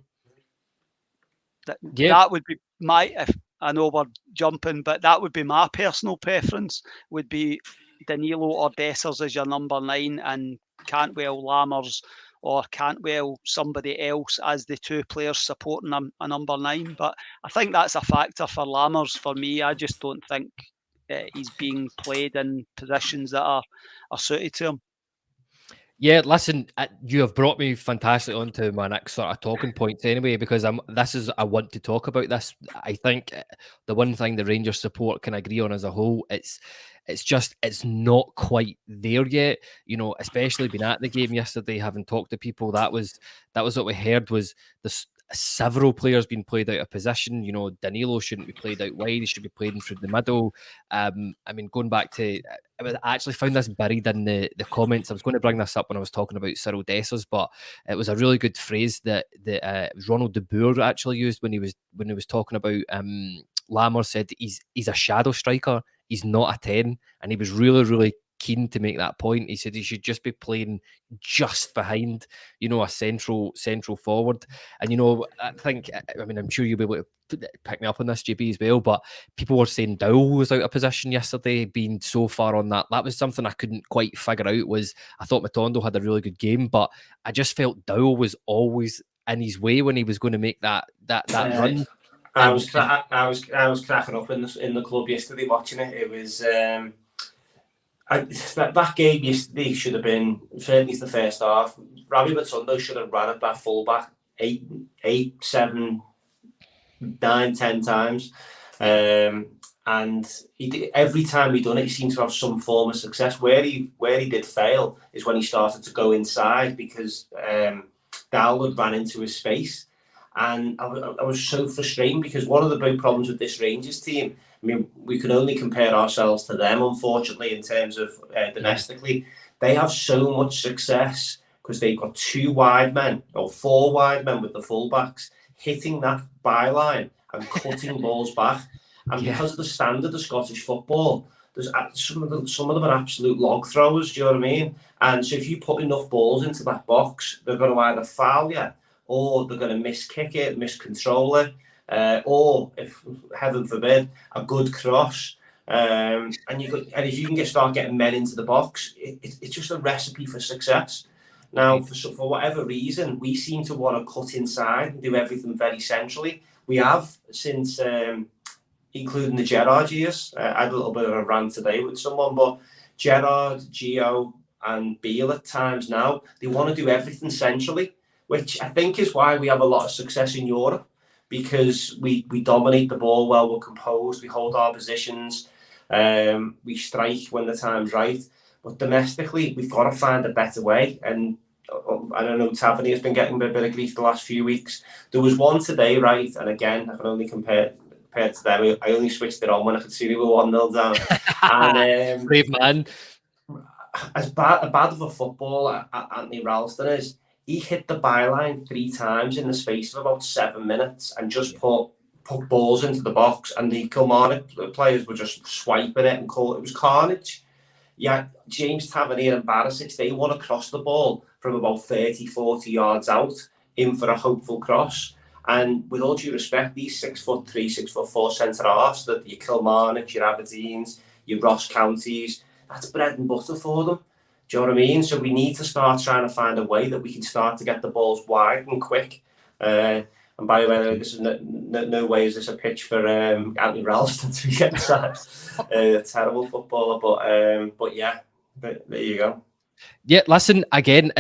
That would be I know we're jumping, but that would be my personal preference, would be Danilo or Dessers as your number 9 and Cantwell, Lammers, or Cantwell, somebody else as the two players supporting a number 9. But I think that's a factor for Lammers for me. I just don't think he's being played in positions that are suited to him. Yeah, listen, you have brought me fantastically onto my next sort of talking points anyway, because I want to talk about this. I think the one thing the Rangers support can agree on as a whole, it's not quite there yet, especially being at the game yesterday, having talked to people, that was what we heard, was this several players being played out of position. Danilo shouldn't be played out wide, he should be played in through the middle. Going back to, I actually found this buried in the comments. I was going to bring this up when I was talking about Cyril Dessers, but it was a really good phrase that Ronald de Boer actually used when he was talking about Lammers. Said he's a shadow striker, he's not a 10, and he was really, really keen to make that point. He said he should just be playing just behind, a central forward. And I think, I'm sure you'll be able to pick me up on this, JB, as well, but people were saying Dowell was out of position yesterday, being so far on that. That was something I couldn't quite figure out. I thought Matondo had a really good game, but I just felt Dowell was always in his way when he was going to make that run. I was cracking up in the club yesterday watching it. It was that game yesterday should have been, certainly the first half, Ravi Matondo should have ran at that fullback 8, 7, 9, 10 times, and he did, every time he done it, he seemed to have some form of success. Where he did fail is when he started to go inside, because Dowell ran into his space. And I was so frustrated, because one of the big problems with this Rangers team, we can only compare ourselves to them, unfortunately, in terms of domestically. They have so much success because they've got 2 wide men or 4 wide men with the fullbacks hitting that byline and cutting balls back. And because of the standard of Scottish football, there's some of them are absolute log throwers. Do you know what I mean? And so if you put enough balls into that box, they're going to either foul you, or they're going to miskick it, miscontrol it, or if heaven forbid, a good cross. And if you can start getting men into the box, it's just a recipe for success. Now, for whatever reason, we seem to want to cut inside and do everything very centrally. We have since, including the Gerrard years. I had a little bit of a rant today with someone, but Gerrard, Gio, and Beale at times now, they want to do everything centrally, which I think is why we have a lot of success in Europe, because we dominate the ball well, we're composed, we hold our positions, we strike when the time's right. But domestically, we've got to find a better way. And I don't know, Tavernier has been getting a bit of grief the last few weeks. There was one today, right? And again, I can only compare to them. I only switched it on when I could see we were 1-0 down. And brave man. As bad of a footballer Anthony Ralston is, he hit the byline 3 times in the space of about 7 minutes and just put balls into the box, and the Kilmarnock players were just swiping it and it was carnage. Yeah, James Tavernier and Barisic, they want to cross the ball from about 30-40 yards out in for a hopeful cross. And with all due respect, these 6'3", 6'4" centre-halves, that your Kilmarnock, your Aberdeens, your Ross Counties, that's bread and butter for them. Do you know what I mean? So we need to start trying to find a way that we can start to get the balls wide and quick. And by the way, this is no way is this a pitch for Anthony Ralston to be getting sacked. A terrible footballer, but yeah, there you go. Yeah, listen, again,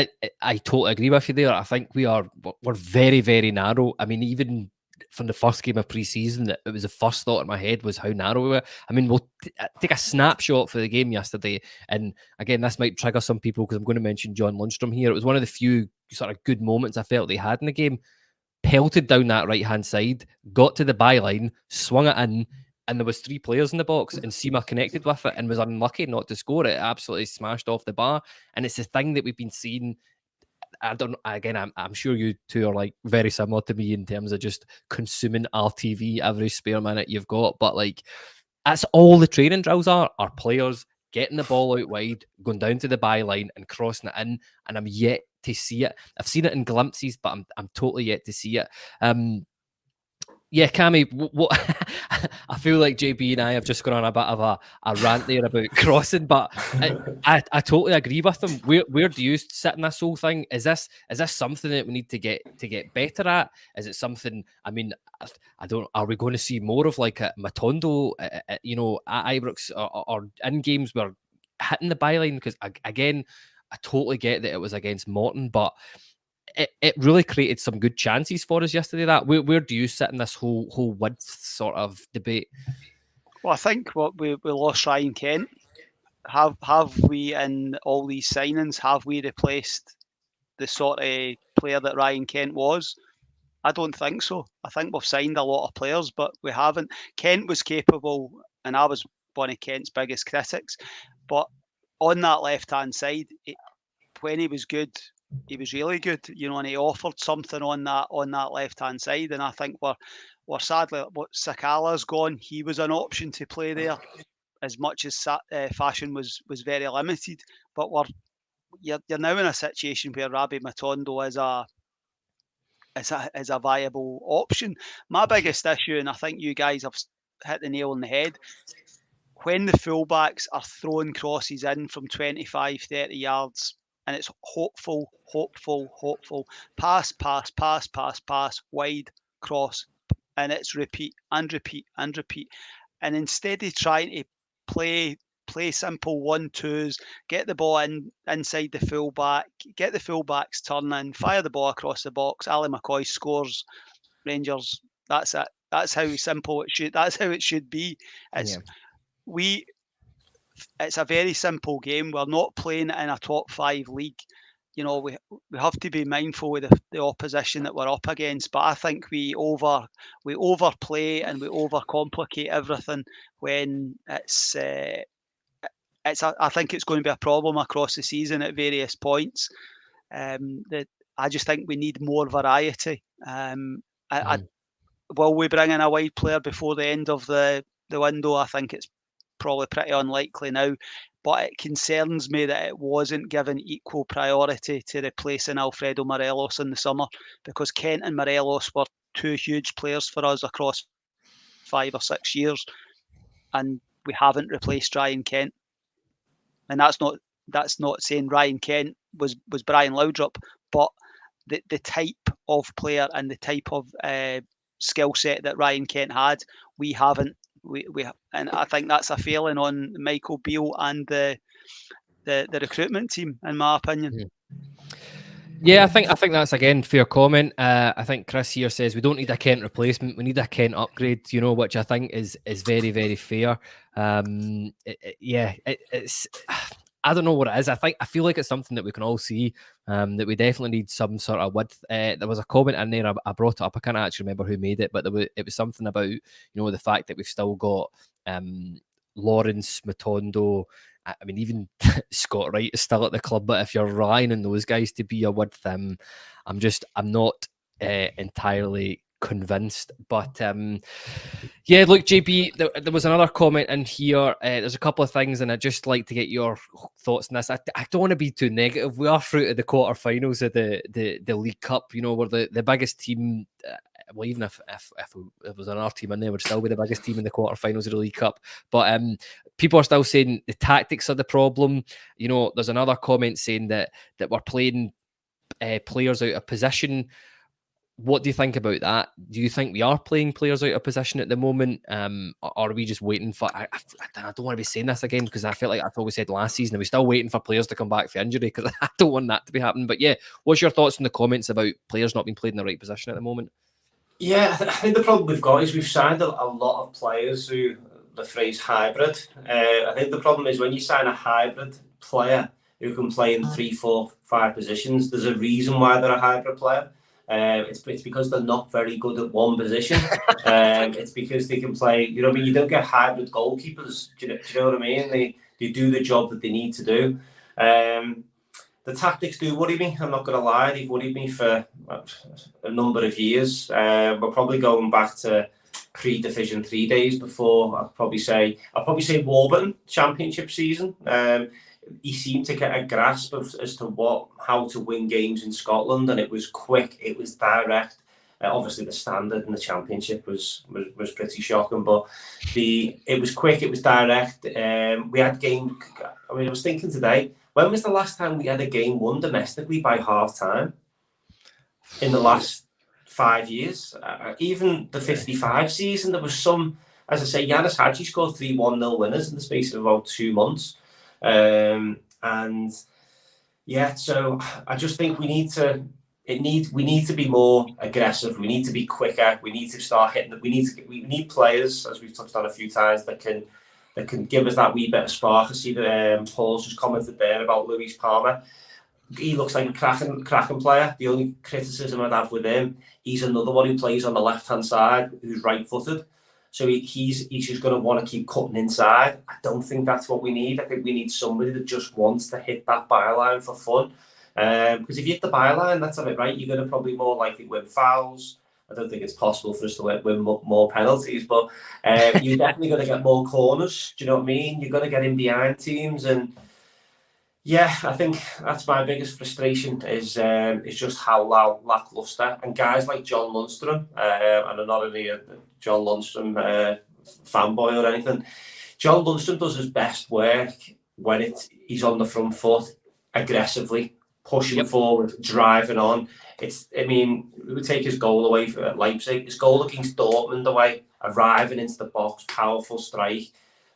I totally agree with you there. I think we're very, very narrow. I mean, even from the first game of pre-season, it was the first thought in my head was how narrow we were. I mean, we'll take a snapshot for the game yesterday, and again, this might trigger some people because I'm going to mention John Lundstrom here. It was one of the few sort of good moments I felt they had in the game. Pelted down that right-hand side, got to the byline, swung it in, and there was 3 players in the box, and Sima connected with it and was unlucky not to score it. Absolutely smashed off the bar. And it's the thing that we've been seeing. I'm sure you two are like very similar to me in terms of just consuming RTV every spare minute you've got. But like, that's all the training drills are players getting the ball out wide, going down to the byline and crossing it in. And I'm yet to see it. I've seen it in glimpses, but I'm totally yet to see it. Yeah, Cammy, what I feel like JB and I have just gone on a bit of a rant there about crossing, but I totally agree with them. Where do you sit in this whole thing? Is this something that we need to get better at? Is it something? I mean, I don't. Are we going to see more of like a Matondo, at Ibrox or in games where hitting the byline? Because again, I totally get that it was against Morton, but it really created some good chances for us yesterday. That where do you sit in this whole width sort of debate? Well, I think what we lost Ryan Kent. Have we, in all these signings, have we replaced the sort of player that Ryan Kent was? I don't think so. I think we've signed a lot of players, but we haven't. Kent was capable, and I was one of Kent's biggest critics. But on that left-hand side, when he was good, he was really good, and he offered something on that left-hand side. And I think we're sadly, what Sakala's gone, he was an option to play there, as much as Fashion was very limited. But you're now in a situation where Rabbi Matondo is a viable option. My biggest issue, and I think you guys have hit the nail on the head, when the fullbacks are throwing crosses in from 25, 30 yards, and it's hopeful, pass, wide, cross, and it's repeat and repeat and repeat. And instead of trying to play simple 1-2s, get the ball inside the fullback, get the fullbacks turning, fire the ball across the box, Ali McCoy scores, Rangers, that's it. That's how simple it should. That's how it should be. It's a very simple game. We're not playing in a top 5 league. We have to be mindful of the opposition that we're up against. But I think we overplay and we overcomplicate everything when I think it's going to be a problem across the season at various points. I just think we need more variety. Will we bring in a wide player before the end of the window? I think it's probably pretty unlikely now, but it concerns me that it wasn't given equal priority to replacing Alfredo Morelos in the summer, because Kent and Morelos were two huge players for us across 5 or 6 years, and we haven't replaced Ryan Kent. And that's not saying Ryan Kent was Brian Laudrup, but the type of player and the type of skill set that Ryan Kent had, we haven't. And I think that's a failing on Michael Beale and the recruitment team, in my opinion. Yeah, I think that's again fair comment. I think Chris here says we don't need a Kent replacement, we need a Kent upgrade. Which I think is very, very fair. It's I don't know what it is. I feel like it's something that we can all see. That we definitely need some sort of width. There was a comment in there. I brought it up. I can't actually remember who made it, but it was something about the fact that we've still got Lawrence, Matondo. I mean, even Scott Wright is still at the club, but if you're relying on those guys to be a width, I'm not entirely convinced. But yeah, look, JB, there was another comment in here. There's a couple of things, and I'd just like to get your thoughts on this. I don't want to be too negative. We are through to the quarterfinals of the League Cup. We're the biggest team. Well, even if there was another team in there, we'd still be the biggest team in the quarterfinals of the League Cup. But people are still saying the tactics are the problem. There's another comment saying that we're playing players out of position. What do you think about that? Do you think we are playing players out of position at the moment? Or are we just waiting for... I don't want to be saying this again, because I felt like I've always said last season, are we still waiting for players to come back for injury? Because I don't want that to be happening. But yeah, what's your thoughts on the comments about players not being played in the right position at the moment? Yeah, I think the problem we've got is we've signed a lot of players who, the phrase hybrid. I think the problem is when you sign a hybrid player who can play in 3, 4, 5 positions, there's a reason why they're a hybrid player. It's because they're not very good at one position. It's because they can play, you don't get hybrid goalkeepers. Do you know what I mean? They do the job that they need to do. The tactics do worry me. I'm not going to lie. They've worried me for a number of years. We're probably going back to pre-Division 3 days before. I'll probably say Warburton Championship season. He seemed to get a grasp as to how to win games in Scotland, and it was quick. It was direct. Obviously, the standard in the Championship was pretty shocking, but it was quick. It was direct. We had game. I was thinking today. When was the last time we had a game won domestically by half time? In the last 5 years, even the 55 season, there was some. As I say, Ianis Hagi scored 3 1-0 winners in the space of about 2 months, and yeah. So I just think we need to be more aggressive. We need to be quicker. We need to start hitting. We need players, as we've touched on a few times, that can give us that wee bit of spark. I see that Paul's just commented there about Luis Palma. He looks like a cracking player. The only criticism I'd have with him, he's another one who plays on the left-hand side, who's right-footed. So he's just going to want to keep cutting inside. I don't think that's what we need. I think we need somebody that just wants to hit that byline for fun. Because if you hit the byline, that's a bit right. You're going to probably more likely win fouls. I don't think it's possible for us to win more penalties, but you're definitely going to get more corners. Do you know what I mean? You're going to get in behind teams, and yeah, I think that's my biggest frustration is just how lacklustre. And guys like John Lundstrom, and I'm not only a John Lundstrom fanboy or anything. John Lundstrom does his best work when he's on the front foot, aggressively pushing forward, driving on. We would take his goal away from Leipzig. His goal against Dortmund away, arriving into the box, powerful strike,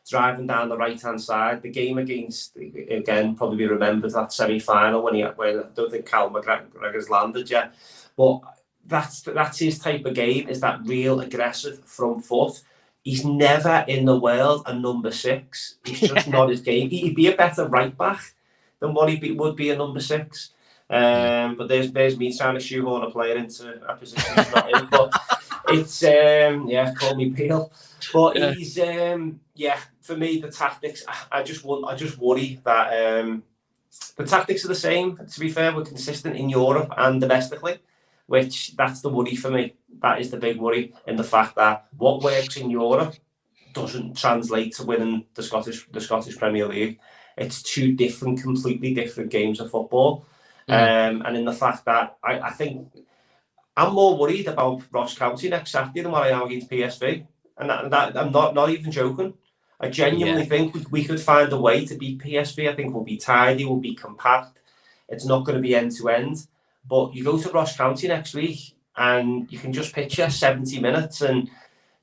driving down the right-hand side. The game against, again, probably remembered that semi-final when I don't think Cal McGregor's landed yet. But that's his type of game, is that real aggressive front foot. He's never in the world a number 6. He's just not his game. He'd be a better right-back than what he would be a number 6. But there's me trying to shoehorn a player into a position he's not in. But it's call me Peel. But he's for me the tactics. I just worry that the tactics are the same. To be fair, we're consistent in Europe and domestically, which that's the worry for me. That is the big worry, in the fact that what works in Europe doesn't translate to winning the Scottish Premier League. It's two completely different games of football. And in the fact that I think I'm more worried about Ross County next Saturday than what I am against PSV. And that I'm not even joking. I genuinely think we could find a way to beat PSV. I think we'll be tidy, we'll be compact. It's not going to be end to end. But you go to Ross County next week and you can just picture 70 minutes, and do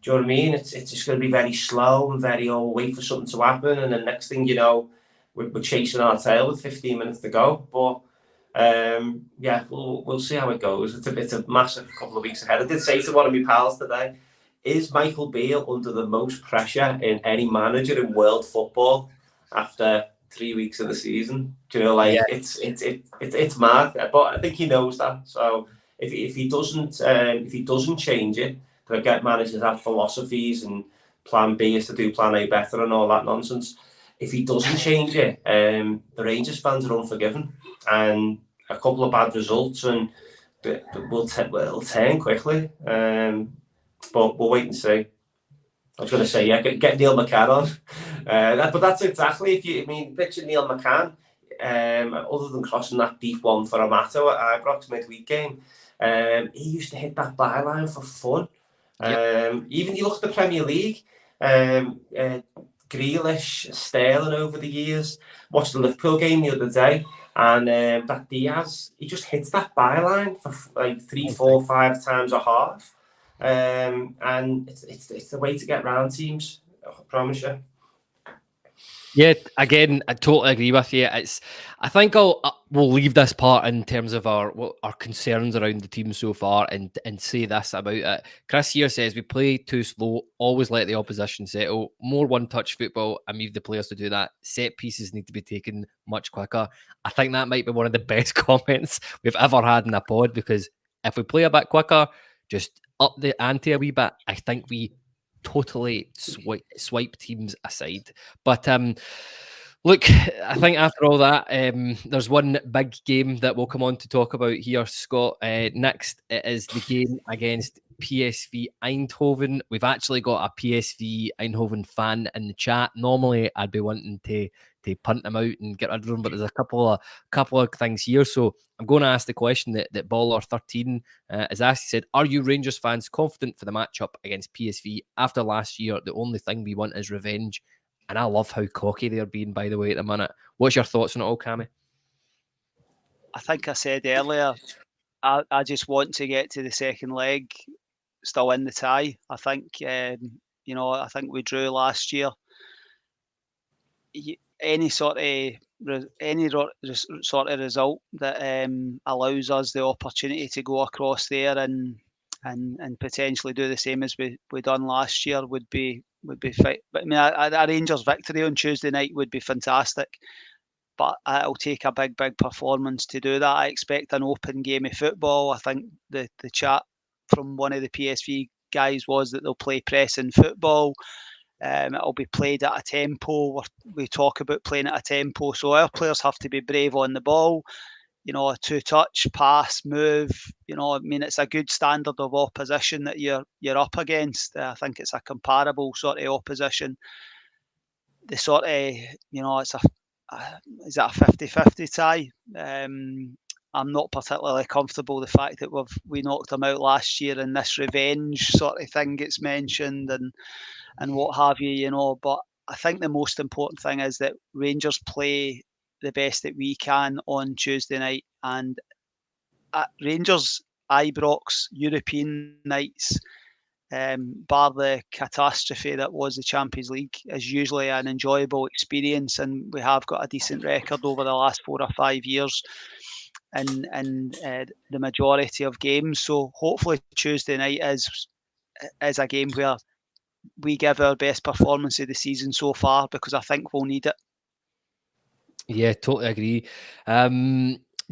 you know what I mean? It's just going to be very slow and very, wait for something to happen. And the next thing you know, we're chasing our tail with 15 minutes to go. But we'll see how it goes. It's a massive couple of weeks ahead. I did say to one of my pals today, is Michael Beale under the most pressure in any manager in world football after 3 weeks of the season? Do you know, it's mad, but I think he knows that. So if he doesn't change it, they'll get managers have philosophies and plan B is to do plan A better and all that nonsense. If he doesn't change it, the Rangers fans are unforgiving, and a couple of bad results and it'll turn quickly. But we'll wait and see. I was going to say, get Neil McCann on. But that's exactly, picture Neil McCann, other than crossing that deep one for Amato at Ibrox midweek game, he used to hit that byline for fun. Even you look at the Premier League, Grealish, Sterling over the years, watched the Liverpool game the other day, and that Diaz, he just hits that byline for like 3, 4, 5 times a half. And it's the way to get round teams, I promise you. Yeah, again, I totally agree with you. I think we'll leave this part in terms of our concerns around the team so far, and say this about it. Chris here says we play too slow, always let the opposition settle, more one-touch football, and leave the players to do that. Set pieces need to be taken much quicker. I think that might be one of the best comments we've ever had in a pod, because if we play a bit quicker, just up the ante a wee bit, I think we totally swipe teams aside. But look, I think after all that, there's one big game that we'll come on to talk about here, Scott. Next, it is the game against PSV Eindhoven. We've actually got a PSV Eindhoven fan in the chat. Normally, I'd be wanting to punt them out and get rid of them, but there's a couple of things here. So I'm going to ask the question that Baller13 has asked. He said, are you Rangers fans confident for the matchup against PSV? After last year, the only thing we want is revenge. And I love how cocky they're being, by the way, at the minute. What's your thoughts on it all, Cammy? I think I said earlier, I just want to get to the second leg still in the tie. I think, I think we drew last year. Any sort of result that allows us the opportunity to go across there and potentially do the same as we done last year would be fit. But a Rangers victory on Tuesday night would be fantastic. But it'll take a big performance to do that. I expect an open game of football. I think the chat from one of the PSV guys was that they'll play pressing football. It'll be played at a tempo. We talk about playing at a tempo, so our players have to be brave on the ball. A two-touch pass, move. It's a good standard of opposition that you're up against. I think it's a comparable sort of opposition. The sort of, is that a 50-50 tie? I'm not particularly comfortable the fact that we knocked them out last year, and this revenge sort of thing gets mentioned and what have you, But I think the most important thing is that Rangers play the best that we can on Tuesday night, and at Rangers Ibrox European nights, bar the catastrophe that was the Champions League, is usually an enjoyable experience, and we have got a decent record over the last 4 or 5 years in the majority of games. So hopefully Tuesday night is a game where we give our best performance of the season so far, because I think we'll need it. Yeah, totally agree.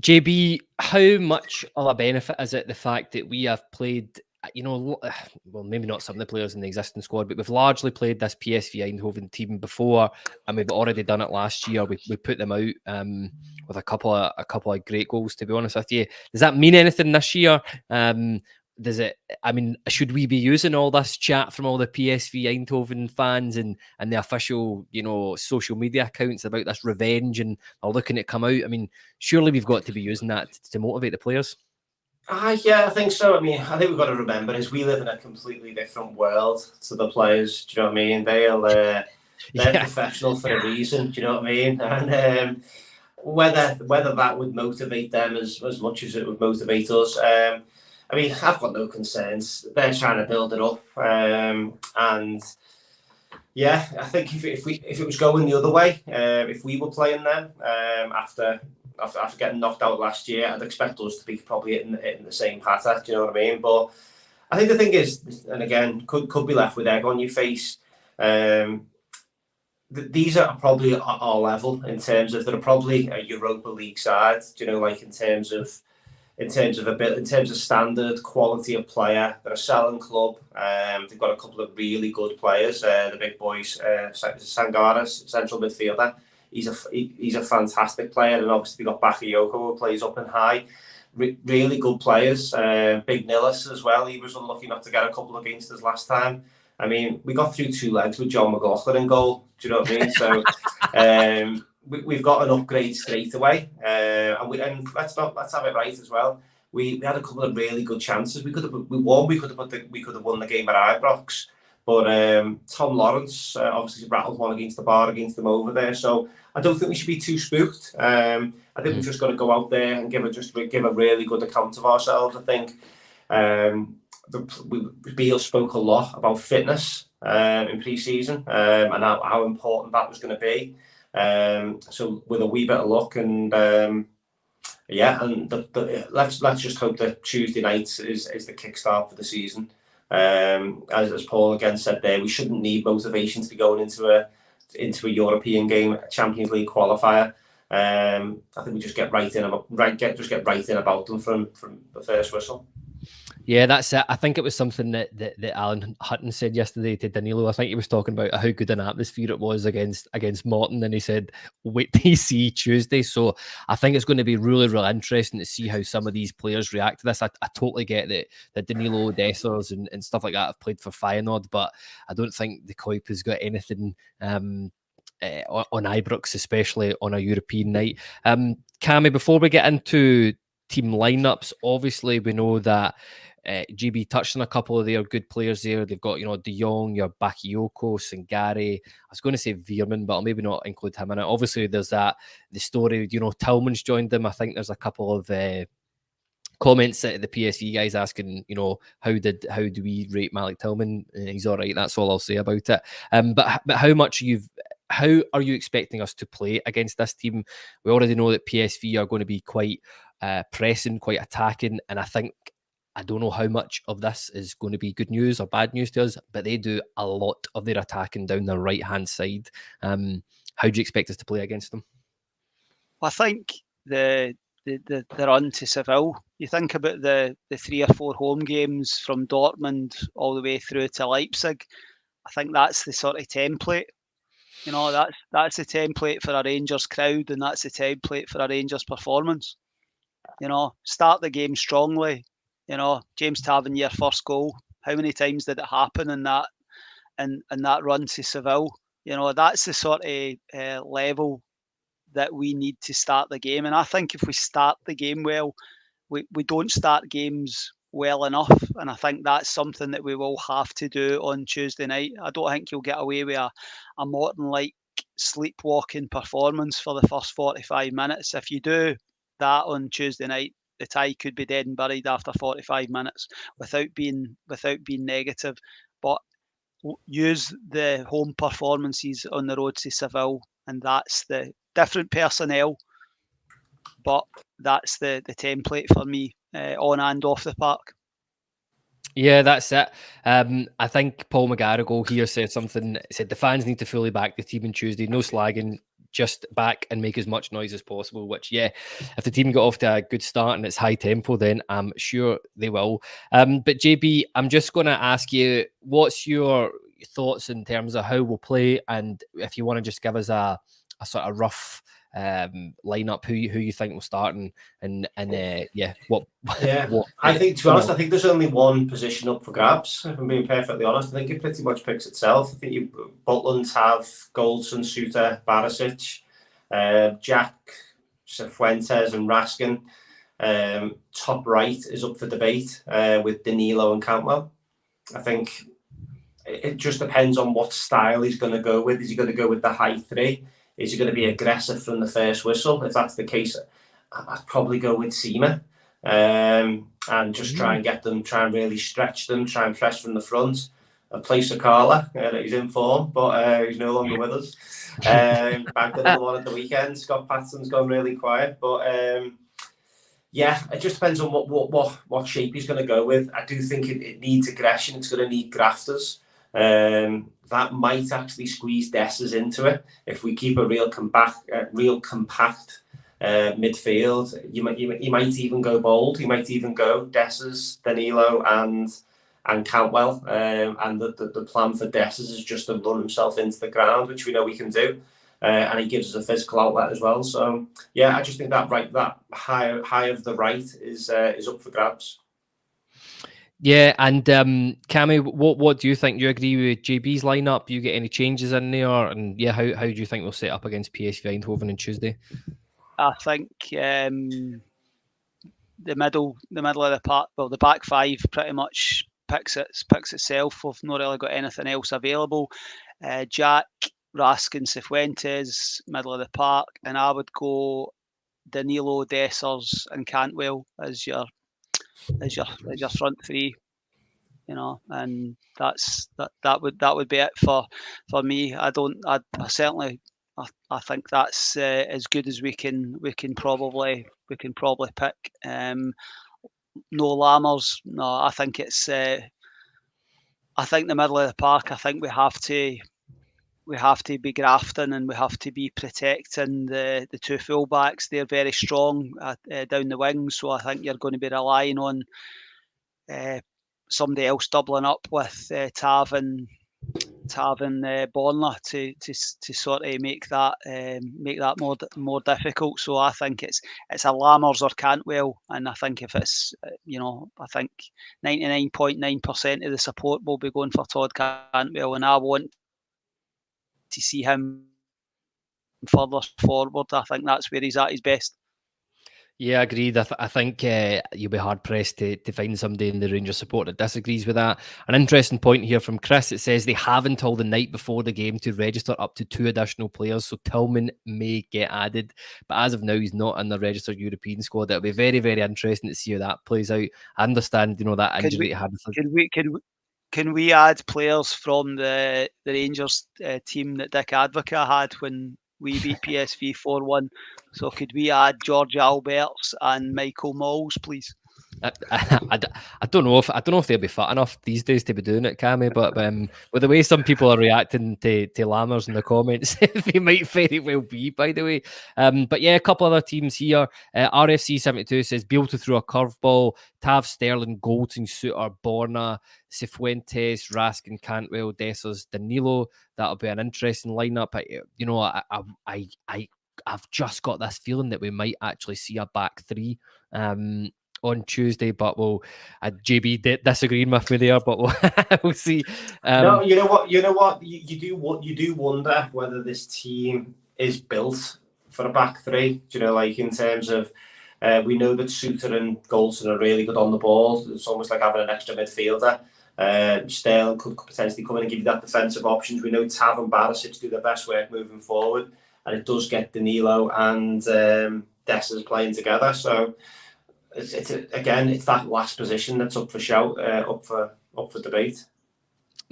JB, how much of a benefit is it the fact that we have played well, maybe not some of the players in the existing squad, but we've largely played this PSV Eindhoven team before, and we've already done it last year. We put them out with a couple of great goals, to be honest with you. Does that mean anything this year? Does it? I mean, should we be using all this chat from all the PSV Eindhoven fans and the official, social media accounts about this revenge and are looking at come out? I mean, surely we've got to be using that to motivate the players. Yeah, I think so. I mean, I think we've got to remember is we live in a completely different world to the players. Do you know what I mean? They're professional for a reason. Do you know what I mean? And whether that would motivate them as much as it would motivate us, I mean, I've got no concerns. They're trying to build it up, and yeah, I think if it was going the other way, if we were playing them after getting knocked out last year, I'd expect us to be probably hitting the same pattern. Do you know what I mean? But I think the thing is, and again, could be left with egg on your face. These are probably at our level in terms of they're probably a Europa League side. Do you know, like in terms of standard quality of player. They're a selling club. They've got a couple of really good players. The big boys, Sangara, central midfielder. He's a fantastic player, and obviously we got Bakayoko who plays up and high. Really good players. Big Nillis as well. He was unlucky not to get a couple against us last time. I mean, we got through 2 legs with John McLaughlin in goal. Do you know what I mean? So we've got an upgrade straight away, and let's have it right as well. We had a couple of really good chances. We could have won the game at Ibrox, but Tom Lawrence obviously rattled one against the bar against them over there. So I don't think we should be too spooked. I think we've just got to go out there and give a really good account of ourselves. I think Beale spoke a lot about fitness in pre-season and how important that was going to be. So with a wee bit of luck and let's just hope that Tuesday night is the kickstart for the season. As Paul again said there, we shouldn't need motivation to be going into a European game, a Champions League qualifier. I think we just get right in about them from the first whistle. Yeah, that's it. I think it was something that Alan Hutton said yesterday to Danilo. I think he was talking about how good an atmosphere it was against Morton, and he said, wait till you see Tuesday. So I think it's going to be really, really interesting to see how some of these players react to this. I totally get that Danilo, Dessers and stuff like that have played for Feyenoord, but I don't think the Kuip has got anything on Ibrox, especially on a European night. Cammy, before we get into team lineups, obviously we know that GB touched on a couple of their good players there. They've got, De Jong, your Bakayoko, Sangare. I was going to say Veerman, but I'll maybe not include him in it. Obviously, there's the story, Tillman's joined them. I think there's a couple of comments at the PSV guys asking, how do we rate Malik Tillman? He's all right. That's all I'll say about it. But how are you expecting us to play against this team? We already know that PSV are going to be quite pressing, quite attacking, and I don't know how much of this is going to be good news or bad news to us, but they do a lot of their attacking down the right-hand side. How do you expect us to play against them? I think the run to Seville, you think about the 3 or 4 home games from Dortmund all the way through to Leipzig, I think that's the sort of template. That's the template for a Rangers crowd, and that's the template for a Rangers performance. Start the game strongly. James Tavernier first goal. How many times did it happen in that run to Seville? That's the sort of level that we need to start the game. And I think if we start the game well, we don't start games well enough. And I think that's something that we will have to do on Tuesday night. I don't think you'll get away with a Morton-like sleepwalking performance for the first 45 minutes. If you do that on Tuesday night, the tie could be dead and buried after 45 minutes without being negative. But use the home performances on the road to Seville, and that's the different personnel, but that's the template for me on and off the park. Yeah, that's it. I think Paul McGarrigle here said the fans need to fully back the team on Tuesday. No slagging. just back and make as much noise as possible, which, yeah, if the team got off to a good start and it's high tempo, then I'm sure they will. But JB, I'm just going to ask you, what's your thoughts in terms of how we'll play, and if you want to just give us a sort of rough lineup, who you think will start, and what I think, to be honest, I think there's only one position up for grabs, if I'm being perfectly honest. I think it pretty much picks itself. I think Butland have Goldson, Suter, Barisic, Jack, Cifuentes and Raskin. Top right is up for debate with Danilo and Cantwell. I think it just depends on what style he's going to go with. Is he going to go with the high three? Is he going to be aggressive from the first whistle? If that's the case, I'd probably go with Seema. And just try and really stretch them, try and press from the front. I'd play Sakala, he's in form, but he's no longer with us. Bagged another one at the weekend. Scott Patterson's gone really quiet, but it just depends on what shape he's going to go with. I do think it needs aggression. It's going to need grafters. That might actually squeeze Dessers into it if we keep a real compact midfield. He might even go bold. He might even go Dessers, Danilo, and Cantwell. And the plan for Dessers is just to run himself into the ground, which we know we can do. And he gives us a physical outlet as well. So I just think that high of the right is up for grabs. Yeah, and Cammy, what do you think? Do you agree with JB's lineup? Do you get any changes in there? And how do you think we'll set up against PSV Eindhoven on Tuesday? I think the middle of the park, well, the back five pretty much picks itself. We've not really got anything else available. Jack, Raskin, Cifuentes, middle of the park, and I would go Danilo, Dessers, and Cantwell as your front three, and that would be it for me. I think that's as good as we can probably pick. No Lammers. No, I think it's. I think the middle of the park. I think we have to be grafting, and we have to be protecting the two fullbacks. They're very strong down the wings, so I think you're going to be relying on somebody else doubling up with Tav and Bonler to sort of make that more difficult. So I think it's a Lammers or Cantwell, and I think if it's I think 99.9% of the support will be going for Todd Cantwell, and I want to see him further forward. I think that's where he's at his best. Yeah, agreed. I think you'll be hard pressed to find somebody in the Rangers support that disagrees with that. An interesting point here from Chris. It says they have until the night before the game to register up to 2 additional players, so Tillman may get added. But as of now, he's not in the registered European squad. It'll be very, very interesting to see how that plays out. I understand, that injury. Can we add players from the Rangers team that Dick Advocaat had when we beat PSV 4-1? So could we add George Alberts and Michael Malls, please? I don't know if they'll be fit enough these days to be doing it, Cammy. But with the way some people are reacting to Lammers in the comments, they might very well be, by the way. But a couple other teams here. RFC 72 says Beale to throw a curveball. Tav, Sterling, Goldson, Suter, Borna, Cifuentes, Raskin, Cantwell, Dessers, Danilo. That'll be an interesting lineup. I've just got this feeling that we might actually see a back three on Tuesday, but JB disagreeing with me there, but we'll see. No, you know what? You do wonder whether this team is built for a back three. Like in terms of we know that Suter and Goldson are really good on the ball. It's almost like having an extra midfielder. Sterling could potentially come in and give you that defensive options. We know Tav and Barisic do their best work moving forward, and it does get Danilo and Dessers playing together. So it's that last position that's up for shout, up for debate.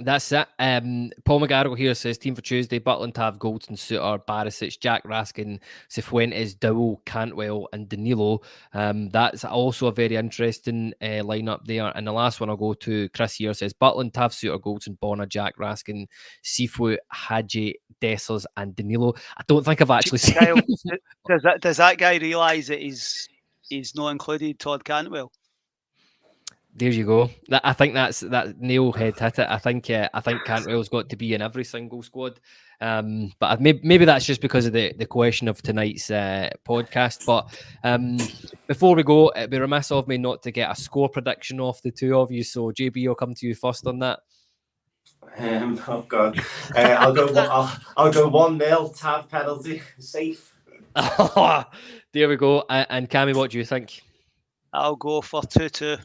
That's it. Paul McGarrigle here says team for Tuesday: Butland, Tav, Goldson, Suter, Barisic, Jack Raskin, Cifuentes, Dowell, Cantwell, and Danilo. That's also a very interesting lineup there. And the last one I'll go to, Chris here says Butland, Tav, Suter, Goldson, Bonner, Jack Raskin, Sifu, Hagi, Dessers, and Danilo. I don't think I've actually seen. Kyle, does that guy realise that he's not included Todd Cantwell? There you go. I think that nail head hit it. I think Cantwell's got to be in every single squad. But maybe that's just because of the question of tonight's podcast. But before we go, it'd be remiss of me not to get a score prediction off the two of you. So JB, I'll come to you first on that. Oh God, I'll go 1-0. Tav penalty, safe. There we go. And Cammy, what do you think? I'll go for 2-2.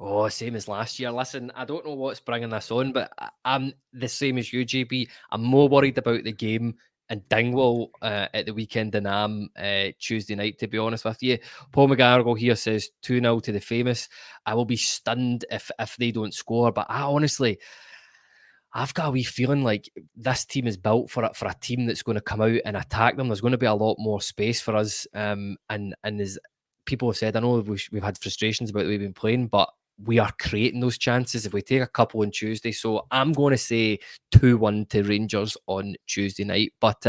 Oh, same as last year. Listen, I don't know what's bringing this on, but I'm the same as you, JB. I'm more worried about the game in Dingwall at the weekend than I am Tuesday night, to be honest with you. Paul McGarrigle here says 2-0 to the famous. I will be stunned if they don't score, but I've got a wee feeling like this team is built for a team that's going to come out and attack them. There's going to be a lot more space for us. And as people have said, I know we've had frustrations about the way we've been playing, but we are creating those chances if we take a couple on Tuesday. So I'm going to say 2-1 to Rangers on Tuesday night. But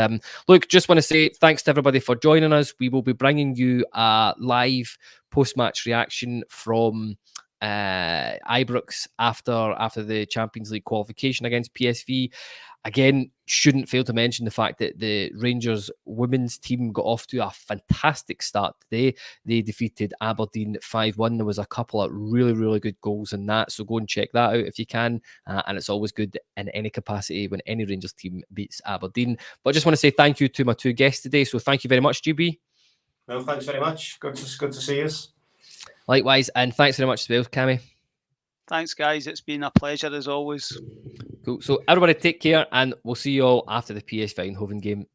look, just want to say thanks to everybody for joining us. We will be bringing you a live post-match reaction from Ibrox after the Champions League qualification against PSV. Again, shouldn't fail to mention the fact that the Rangers women's team got off to a fantastic start today. They defeated Aberdeen 5-1. There was a couple of really, really good goals in that. So go and check that out if you can. And it's always good in any capacity when any Rangers team beats Aberdeen. But I just want to say thank you to my two guests today. So thank you very much, GB. No, thanks very much. Good to see us. Likewise. And thanks very much as well, Cammy. Thanks, guys. It's been a pleasure as always. Cool. So everybody take care, and we'll see you all after the PSV Eindhoven game.